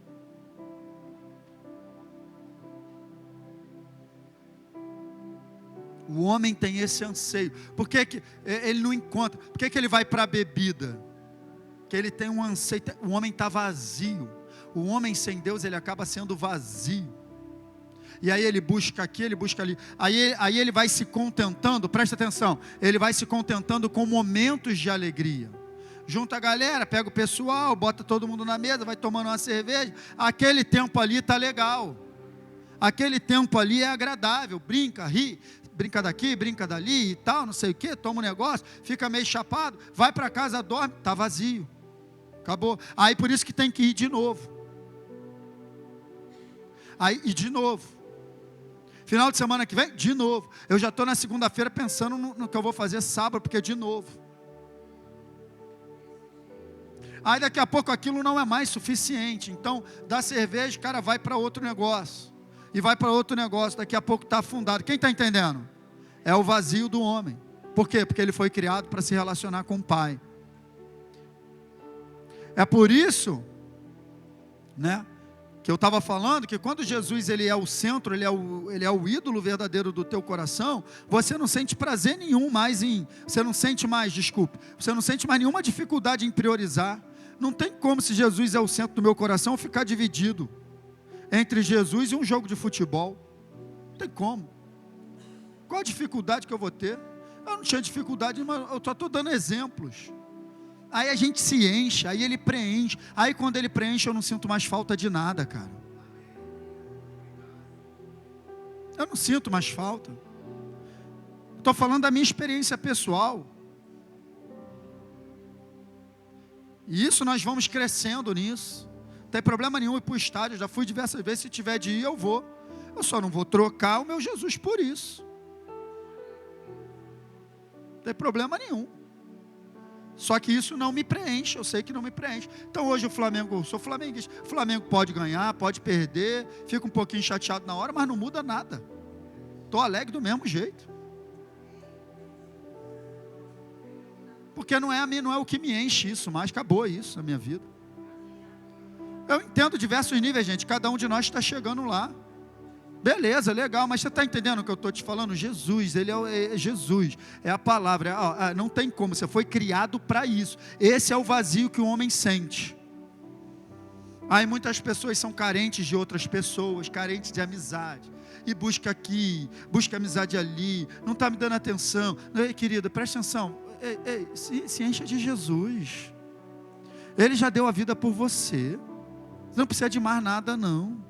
O homem tem esse anseio. Por que ele não encontra? Por que ele vai para a bebida? Que ele tem um anseio. O homem está vazio. O homem sem Deus, ele acaba sendo vazio. E aí ele busca aqui, ele busca ali. Aí ele vai se contentando, presta atenção, ele vai se contentando com momentos de alegria. Junta a galera, pega o pessoal, bota todo mundo na mesa, vai tomando uma cerveja. Aquele tempo ali está legal. Aquele tempo ali é agradável. Brinca, ri, brinca daqui, brinca dali e tal, não sei o que, toma um negócio, fica meio chapado, vai para casa, dorme, está vazio. Acabou. Aí por isso que tem que ir de novo. Aí e de novo. Final de semana que vem, de novo. Eu já estou na segunda-feira pensando no que eu vou fazer sábado, porque de novo. Aí daqui a pouco aquilo não é mais suficiente. Então, da cerveja, o cara vai para outro negócio. E vai para outro negócio, daqui a pouco está afundado. Quem está entendendo? É o vazio do homem. Por quê? Porque ele foi criado para se relacionar com o Pai. É por isso, né? Que eu estava falando que quando Jesus ele é o centro, ele é o ídolo verdadeiro do teu coração, você não sente prazer nenhum mais você não sente mais nenhuma dificuldade em priorizar. Não tem como, se Jesus é o centro do meu coração, ficar dividido entre Jesus e um jogo de futebol. Não tem como. Qual a dificuldade que eu vou ter? Eu não tinha dificuldade, mas eu só estou dando exemplos. Aí a gente se enche, aí ele preenche. Aí quando ele preenche, eu não sinto mais falta de nada, cara. Eu não sinto mais falta. Estou falando da minha experiência pessoal. E isso nós vamos crescendo nisso. Não tem problema nenhum ir para o estádio. Eu já fui diversas vezes, se tiver de ir, eu vou. Eu só não vou trocar o meu Jesus por isso. Não tem problema nenhum. Só que isso não me preenche, eu sei que não me preenche. Então hoje o Flamengo, eu sou flamenguista, o Flamengo pode ganhar, pode perder, fico um pouquinho chateado na hora, mas não muda nada. Estou alegre do mesmo jeito. Porque não é o que me enche isso mais, acabou isso na minha vida. Eu entendo diversos níveis, gente, cada um de nós está chegando lá. Beleza, legal, mas você está entendendo o que eu estou te falando? Jesus, ele é Jesus, é a palavra, não tem como, você foi criado para isso. Esse é o vazio que o homem sente. Aí muitas pessoas são carentes de outras pessoas, carentes de amizade, e busca aqui, busca amizade ali, não está me dando atenção. Ei, querida, presta atenção, se encha de Jesus. Ele já deu a vida por você, você não precisa de mais nada não.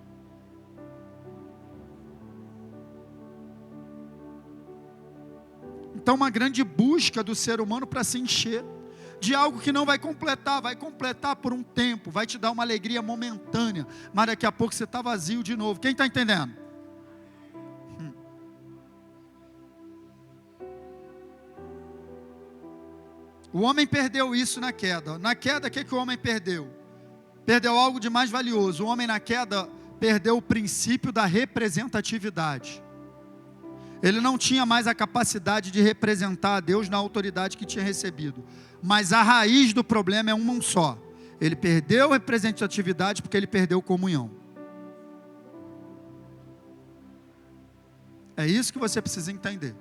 Então uma grande busca do ser humano para se encher de algo que não vai completar por um tempo, vai te dar uma alegria momentânea, mas daqui a pouco você está vazio de novo. Quem está entendendo? O homem perdeu isso na queda. Na queda, o que o homem perdeu? Perdeu algo de mais valioso. O homem na queda perdeu o princípio da representatividade. Ele não tinha mais a capacidade de representar a Deus na autoridade que tinha recebido. Mas a raiz do problema é uma só. Ele perdeu representatividade porque ele perdeu comunhão. É isso que você precisa entender.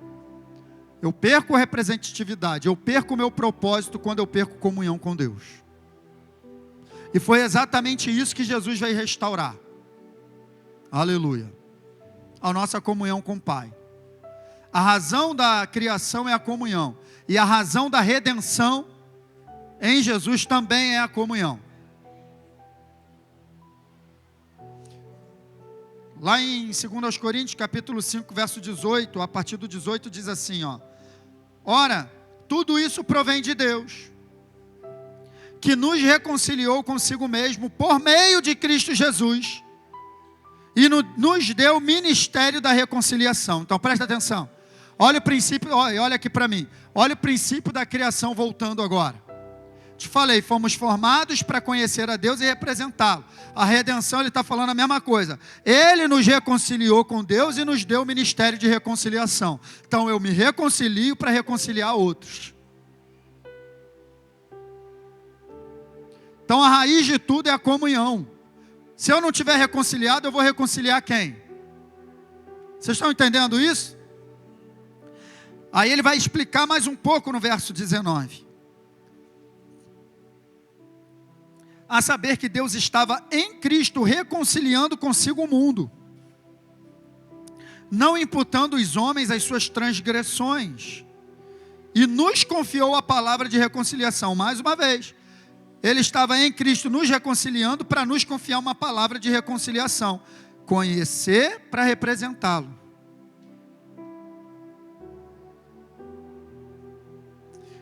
Eu perco representatividade, eu perco o meu propósito quando eu perco comunhão com Deus. E foi exatamente isso que Jesus veio restaurar. Aleluia. A nossa comunhão com o Pai. A razão da criação é a comunhão. E a razão da redenção em Jesus também é a comunhão. Lá em 2 Coríntios, capítulo 5, verso 18, a partir do 18, diz assim, ó. Ora, tudo isso provém de Deus, que nos reconciliou consigo mesmo por meio de Cristo Jesus, e nos deu o ministério da reconciliação. Então presta atenção. Olha o princípio, olha aqui para mim. Olha o princípio da criação voltando agora. Te falei, fomos formados para conhecer a Deus e representá-lo. A redenção, ele está falando a mesma coisa. Ele nos reconciliou com Deus e nos deu o ministério de reconciliação. Então eu me reconcilio para reconciliar outros. Então a raiz de tudo é a comunhão. Se eu não tiver reconciliado, eu vou reconciliar quem? Vocês estão entendendo isso? Aí ele vai explicar mais um pouco no verso 19. A saber que Deus estava em Cristo reconciliando consigo o mundo, não imputando os homens as suas transgressões, e nos confiou a palavra de reconciliação. Mais uma vez, Ele estava em Cristo nos reconciliando para nos confiar uma palavra de reconciliação. Conhecer para representá-lo.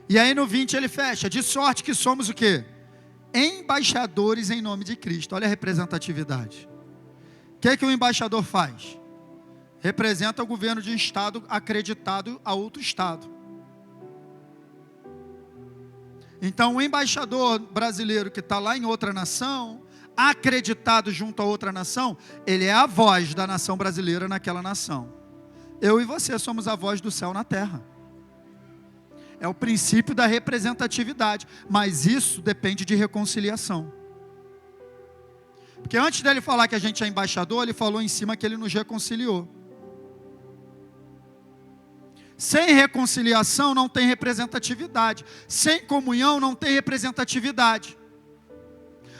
E aí no 20 ele fecha, de sorte que somos o quê? Embaixadores em nome de Cristo. Olha a representatividade. O que é que o embaixador faz? Representa o governo de um estado acreditado a outro estado. Então o embaixador brasileiro que está lá em outra nação, acreditado junto a outra nação, ele é a voz da nação brasileira naquela nação. Eu e você somos a voz do céu na terra. É o princípio da representatividade, mas isso depende de reconciliação. Porque antes dele falar que a gente é embaixador, ele falou em cima que ele nos reconciliou. Sem reconciliação não tem representatividade. Sem comunhão não tem representatividade.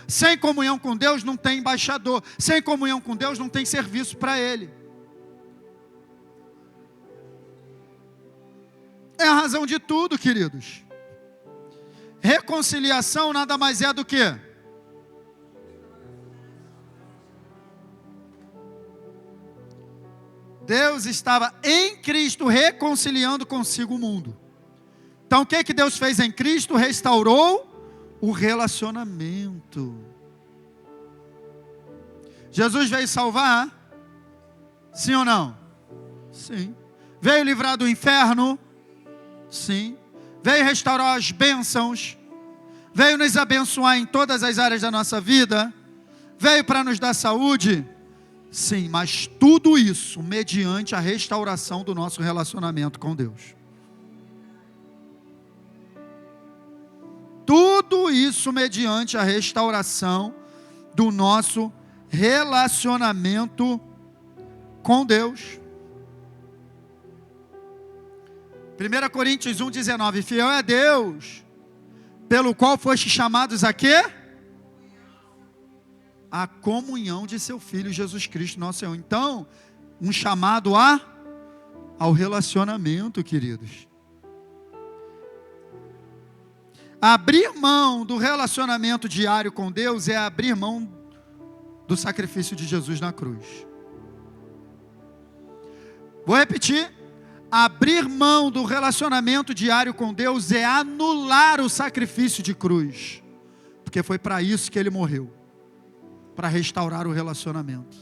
Sem comunhão com Deus não tem embaixador. Sem comunhão com Deus não tem serviço para Ele. É a razão de tudo, queridos. Reconciliação nada mais é do que Deus estava em Cristo reconciliando consigo o mundo. Então o que que Deus fez em Cristo? Restaurou o relacionamento. Jesus veio salvar? Sim ou não? Sim. Veio livrar do inferno? Sim. Veio restaurar as bênçãos? Veio nos abençoar em todas as áreas da nossa vida? Veio para nos dar saúde? Sim, mas tudo isso mediante a restauração do nosso relacionamento com Deus. Tudo isso mediante a restauração do nosso relacionamento com Deus. 1 Coríntios 1,19, fiel é Deus, pelo qual foste chamados a quê? A comunhão de seu Filho Jesus Cristo, nosso Senhor. Então, um chamado ao relacionamento, queridos. Abrir mão do relacionamento diário com Deus é abrir mão do sacrifício de Jesus na cruz. Vou repetir. Abrir mão do relacionamento diário com Deus é anular o sacrifício de cruz. Porque foi para isso que Ele morreu. Para restaurar o relacionamento.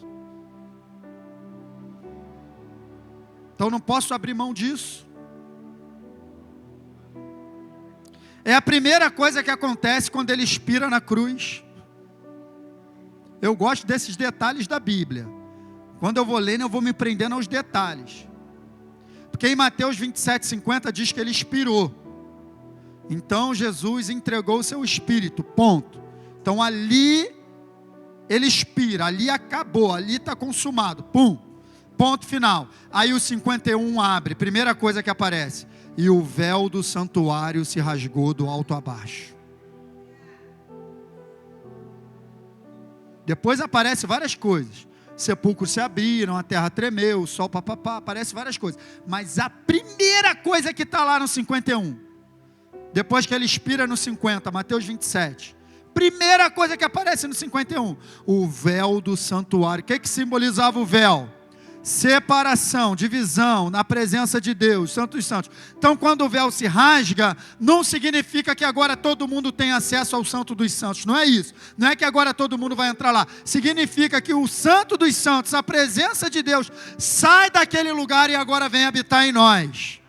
Então não posso abrir mão disso. É a primeira coisa que acontece quando Ele expira na cruz. Eu gosto desses detalhes da Bíblia. Quando eu vou lendo, eu vou me prendendo aos detalhes. Porque em Mateus 27:50 diz que ele expirou. Então Jesus entregou o seu espírito, ponto. Então ali ele expira, ali acabou, ali está consumado, pum, ponto final. Aí o 51 abre, primeira coisa que aparece: e o véu do santuário se rasgou do alto a baixo. Depois aparece várias coisas, sepulcros se abriram, a terra tremeu, o sol papapá, aparece várias coisas. Mas a primeira coisa que está lá no 51, depois que ele expira no 50, Mateus 27, primeira coisa que aparece no 51, o véu do santuário. O que simbolizava o véu? Separação, divisão, na presença de Deus, Santo dos Santos. Então quando o véu se rasga, não significa que agora todo mundo tem acesso ao Santo dos Santos, não é isso. Não é que agora todo mundo vai entrar lá. Significa que o Santo dos Santos, a presença de Deus, sai daquele lugar e agora vem habitar em nós.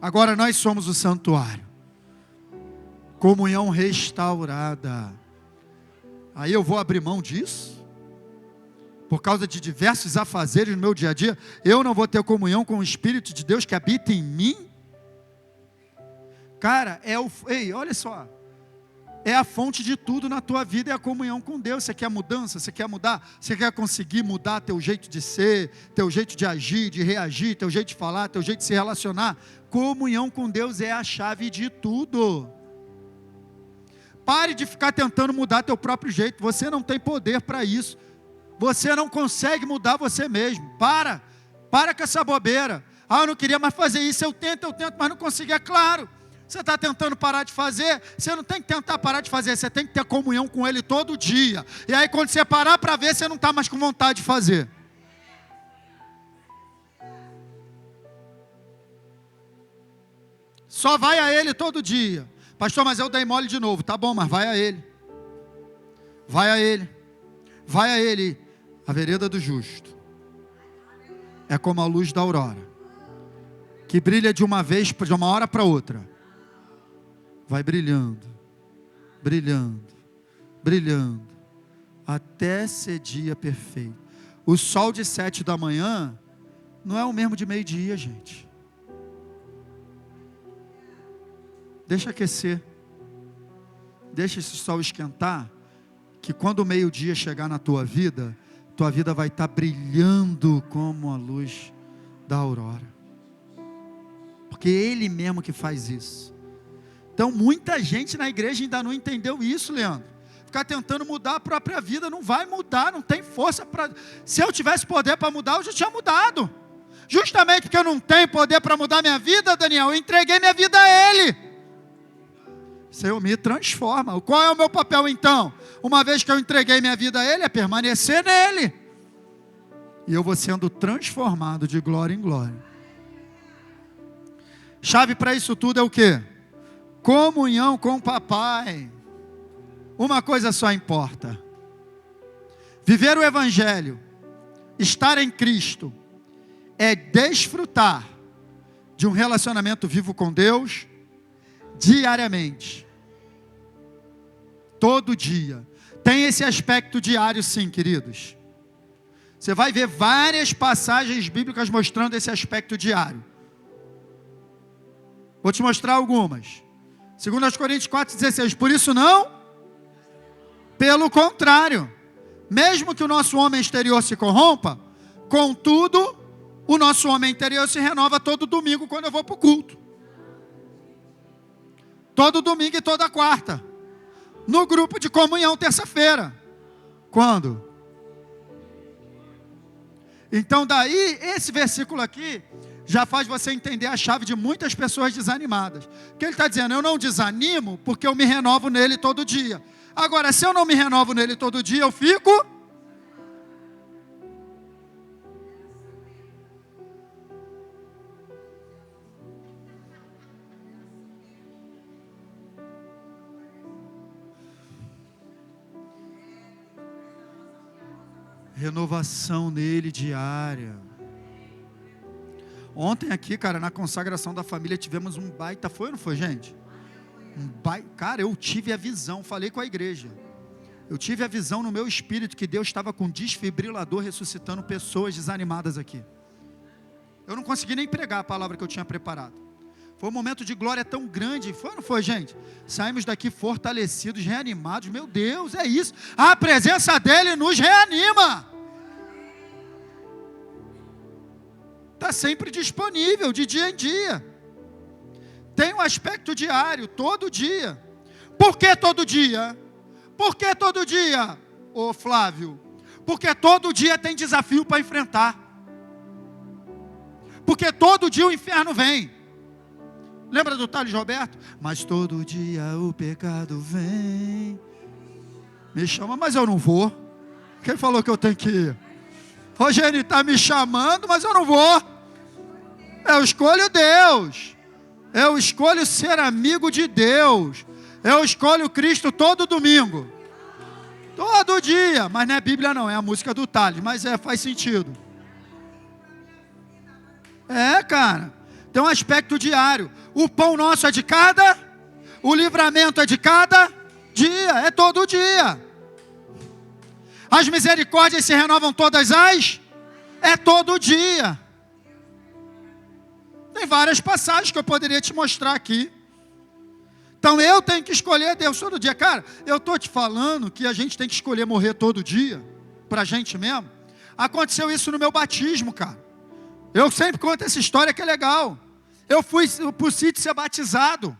Agora nós somos o santuário. Comunhão restaurada. Aí eu vou abrir mão disso? Por causa de diversos afazeres no meu dia a dia, eu não vou ter comunhão com o Espírito de Deus que habita em mim? Cara, ei, olha só, é a fonte de tudo na tua vida, é a comunhão com Deus. Você quer mudança? Você quer mudar? Você quer conseguir mudar teu jeito de ser, teu jeito de agir, de reagir, teu jeito de falar, teu jeito de se relacionar? Comunhão com Deus é a chave de tudo. Pare de ficar tentando mudar teu próprio jeito, você não tem poder para isso. Você não consegue mudar você mesmo. Para com essa bobeira. Eu não queria mais fazer isso, eu tento, mas não consegui. É claro, você está tentando parar de fazer. Você não tem que tentar parar de fazer, você tem que ter comunhão com Ele todo dia. E aí quando você parar para ver, você não está mais com vontade de fazer. Só vai a Ele todo dia. Pastor, mas eu dei mole de novo. Tá bom, mas vai a Ele. Vai a Ele. Vai a Ele. A vereda do justo é como a luz da aurora, que brilha de uma vez, de uma hora para outra. Vai brilhando, brilhando, brilhando, até ser dia perfeito. O sol de 7 da manhã não é o mesmo de meio-dia, gente. Deixa aquecer. Deixa esse sol esquentar, que quando o meio-dia chegar na tua vida vai estar brilhando como a luz da aurora. Porque é Ele mesmo que faz isso. Então muita gente na igreja ainda não entendeu isso, Leandro. Ficar tentando mudar a própria vida, não vai mudar, não tem força para... Se eu tivesse poder para mudar, eu já tinha mudado. Justamente porque eu não tenho poder para mudar minha vida, Daniel, eu entreguei minha vida a Ele. Senhor, me transforma. Qual é o meu papel então? Uma vez que eu entreguei minha vida a Ele, é permanecer nele. E eu vou sendo transformado de glória em glória. Chave para isso tudo é o quê? Comunhão com o papai. Uma coisa só importa: viver o Evangelho, estar em Cristo, é desfrutar de um relacionamento vivo com Deus, diariamente, todo dia. Tem esse aspecto diário sim, queridos. Você vai ver várias passagens bíblicas mostrando esse aspecto diário. Vou te mostrar algumas. 2 Coríntios 4,16. Por isso não, pelo contrário, mesmo que o nosso homem exterior se corrompa, contudo, o nosso homem interior se renova todo domingo quando eu vou para o culto. Todo domingo e toda quarta. No grupo de comunhão, terça-feira. Quando? Então daí, esse versículo aqui, já faz você entender a chave de muitas pessoas desanimadas. Que ele está dizendo, eu não desanimo, porque eu me renovo nele todo dia. Agora, se eu não me renovo nele todo dia, eu fico... Renovação nele diária. Ontem aqui, cara, na consagração da família, tivemos um baita, foi ou não foi, gente? Cara, eu tive a visão, falei com a igreja. Eu tive a visão no meu espírito que Deus estava com um desfibrilador ressuscitando pessoas desanimadas aqui. Eu não consegui nem pregar a palavra que eu tinha preparado. Foi um momento de glória tão grande. Foi ou não foi, gente? Saímos daqui fortalecidos, reanimados. Meu Deus, é isso. A presença dele nos reanima. Está sempre disponível, de dia em dia. Tem um aspecto diário, todo dia. Por que todo dia? Por que todo dia, ô Flávio? Porque todo dia tem desafio para enfrentar. Porque todo dia o inferno vem. Lembra do Thales Roberto? Mas todo dia o pecado vem. Me chama, mas eu não vou. Quem falou que eu tenho que ir? Rogério está me chamando, mas eu não vou. Eu escolho Deus. Eu escolho ser amigo de Deus. Eu escolho Cristo todo domingo. Todo dia. Mas não é Bíblia não, é a música do Thales. Mas faz sentido. Cara. Tem um aspecto diário. O pão nosso é de cada. O livramento é de cada dia. É todo dia. As misericórdias se renovam todas as. É todo dia. Tem várias passagens que eu poderia te mostrar aqui. Então eu tenho que escolher Deus todo dia. Cara, eu estou te falando que a gente tem que escolher morrer todo dia. Pra gente mesmo. Aconteceu isso no meu batismo, cara. Eu sempre conto essa história que é legal. Eu fui para o sítio ser batizado.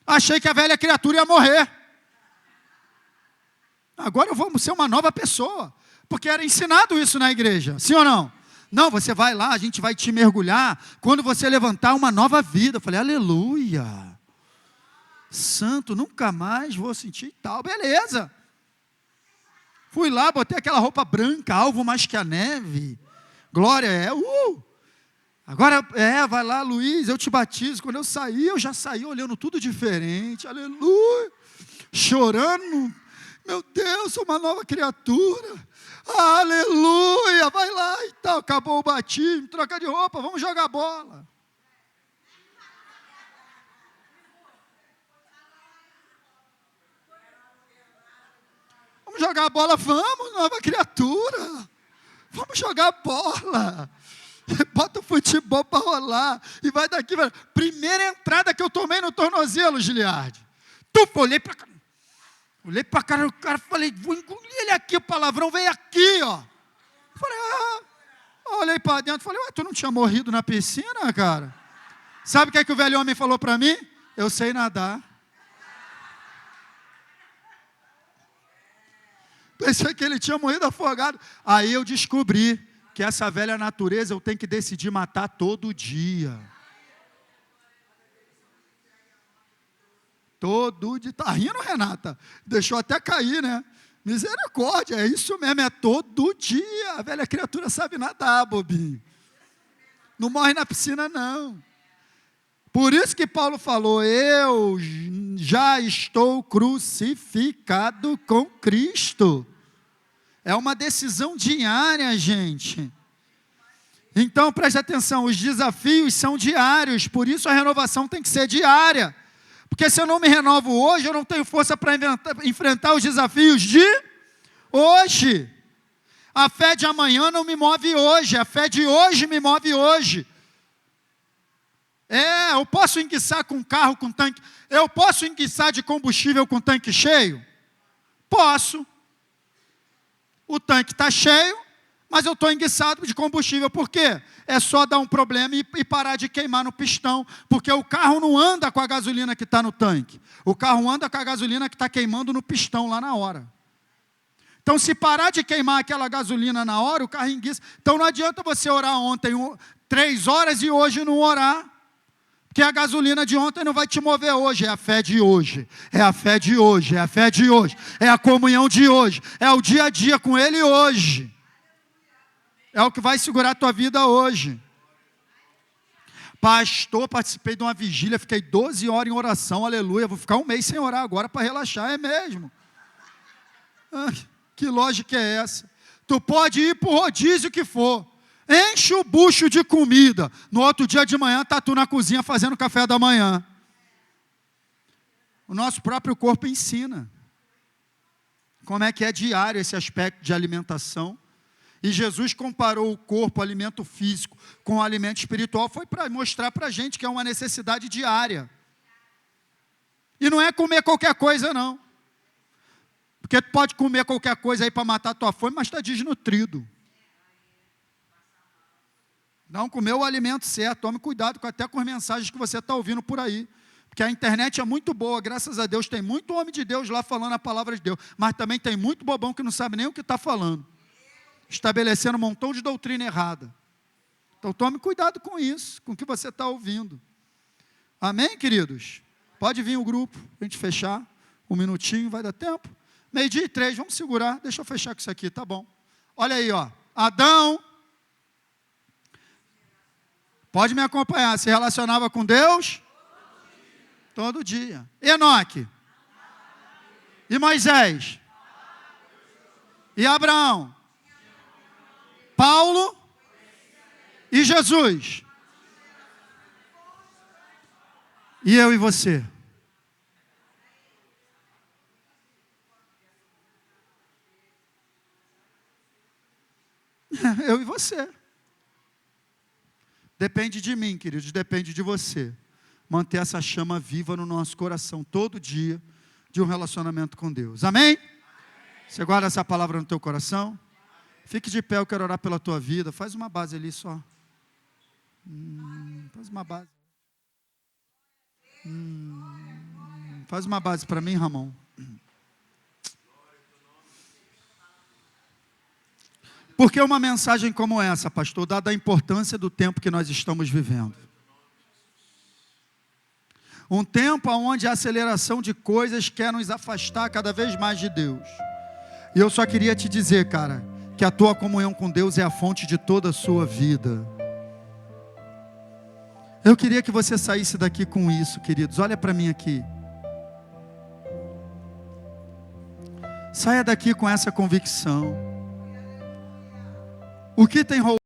Achei que a velha criatura ia morrer. Agora eu vou ser uma nova pessoa. Porque era ensinado isso na igreja. Sim ou não? Não, você vai lá, a gente vai te mergulhar. Quando você levantar uma nova vida. Eu falei, aleluia. Santo, nunca mais vou sentir tal. Beleza. Fui lá, botei aquela roupa branca, alvo mais que a neve. Glória, Agora, vai lá, Luiz, eu te batizo. Quando eu saí, eu já saí olhando tudo diferente. Aleluia. Chorando. Meu Deus, sou uma nova criatura. Aleluia. Vai lá e tal. Acabou o batismo, troca de roupa, vamos jogar bola. Vamos jogar bola, vamos, nova criatura. Vamos jogar bola. Bota o futebol para rolar. E vai daqui. Primeira entrada que eu tomei no tornozelo, Giliardi. Olhei para cara do cara. Falei, vou engolir ele aqui. O palavrão veio aqui, ó. Falei, olhei para dentro. Falei, tu não tinha morrido na piscina, cara? Sabe o que o velho homem falou para mim? Eu sei nadar. Pensei que ele tinha morrido afogado. Aí eu descobri que essa velha natureza eu tenho que decidir matar todo dia. Todo dia. Tá rindo, Renata? Deixou até cair, né? Misericórdia, é isso mesmo, é todo dia. A velha criatura sabe nadar, bobinho. Não morre na piscina, não. Por isso que Paulo falou, eu já estou crucificado com Cristo. É uma decisão diária, gente. Então, preste atenção, os desafios são diários, por isso a renovação tem que ser diária. Porque se eu não me renovo hoje, eu não tenho força para enfrentar os desafios de hoje. A fé de amanhã não me move hoje, a fé de hoje me move hoje. Eu posso enguiçar com carro, com tanque. Eu posso enguiçar de combustível com tanque cheio? Posso. O tanque está cheio, mas eu estou enguiçado de combustível. Por quê? É só dar um problema e parar de queimar no pistão. Porque o carro não anda com a gasolina que está no tanque. O carro anda com a gasolina que está queimando no pistão lá na hora. Então, se parar de queimar aquela gasolina na hora, o carro enguiça. Então, não adianta você orar ontem 3 horas e hoje não orar. Porque a gasolina de ontem não vai te mover hoje. É a fé de hoje. É a fé de hoje. É a fé de hoje. É a comunhão de hoje. É o dia a dia com Ele hoje. É o que vai segurar a tua vida hoje. Pastor, participei de uma vigília. Fiquei 12 horas em oração. Aleluia. Vou ficar 1 mês sem orar agora para relaxar. É mesmo. Que lógica é essa? Tu pode ir para o rodízio que for. Enche o bucho de comida. No outro dia de manhã, tá tu na cozinha fazendo café da manhã. O nosso próprio corpo ensina. Como é que é diário esse aspecto de alimentação. E Jesus comparou o corpo, o alimento físico, com o alimento espiritual, foi para mostrar para a gente que é uma necessidade diária. E não é comer qualquer coisa, não. Porque tu pode comer qualquer coisa aí para matar a tua fome, mas está desnutrido. Não comeu o alimento certo. Tome cuidado até com as mensagens que você está ouvindo por aí. Porque a internet é muito boa, graças a Deus. Tem muito homem de Deus lá falando a palavra de Deus. Mas também tem muito bobão que não sabe nem o que está falando. Estabelecendo um montão de doutrina errada. Então tome cuidado com isso, com o que você está ouvindo. Amém, queridos? Pode vir o grupo, a gente fechar. 1 minutinho, vai dar tempo. 12:03, vamos segurar. Deixa eu fechar com isso aqui, tá bom. Olha aí, ó. Adão... Pode me acompanhar. Se relacionava com Deus? Todo dia. Enoque? E Moisés? E Abraão? Paulo? E Jesus? E eu e você? Eu e você. Depende de mim, queridos, depende de você. Manter essa chama viva no nosso coração, todo dia, de um relacionamento com Deus. Amém? Você guarda essa palavra no teu coração? Fique de pé, eu quero orar pela tua vida. Faz uma base ali só. Faz uma base. Faz uma base para mim, Ramon. Por que uma mensagem como essa, pastor, dada a importância do tempo que nós estamos vivendo? Um tempo onde a aceleração de coisas quer nos afastar cada vez mais de Deus. E eu só queria te dizer, cara, que a tua comunhão com Deus é a fonte de toda a sua vida. Eu queria que você saísse daqui com isso, queridos. Olha para mim aqui. Saia daqui com essa convicção. O que tem roubado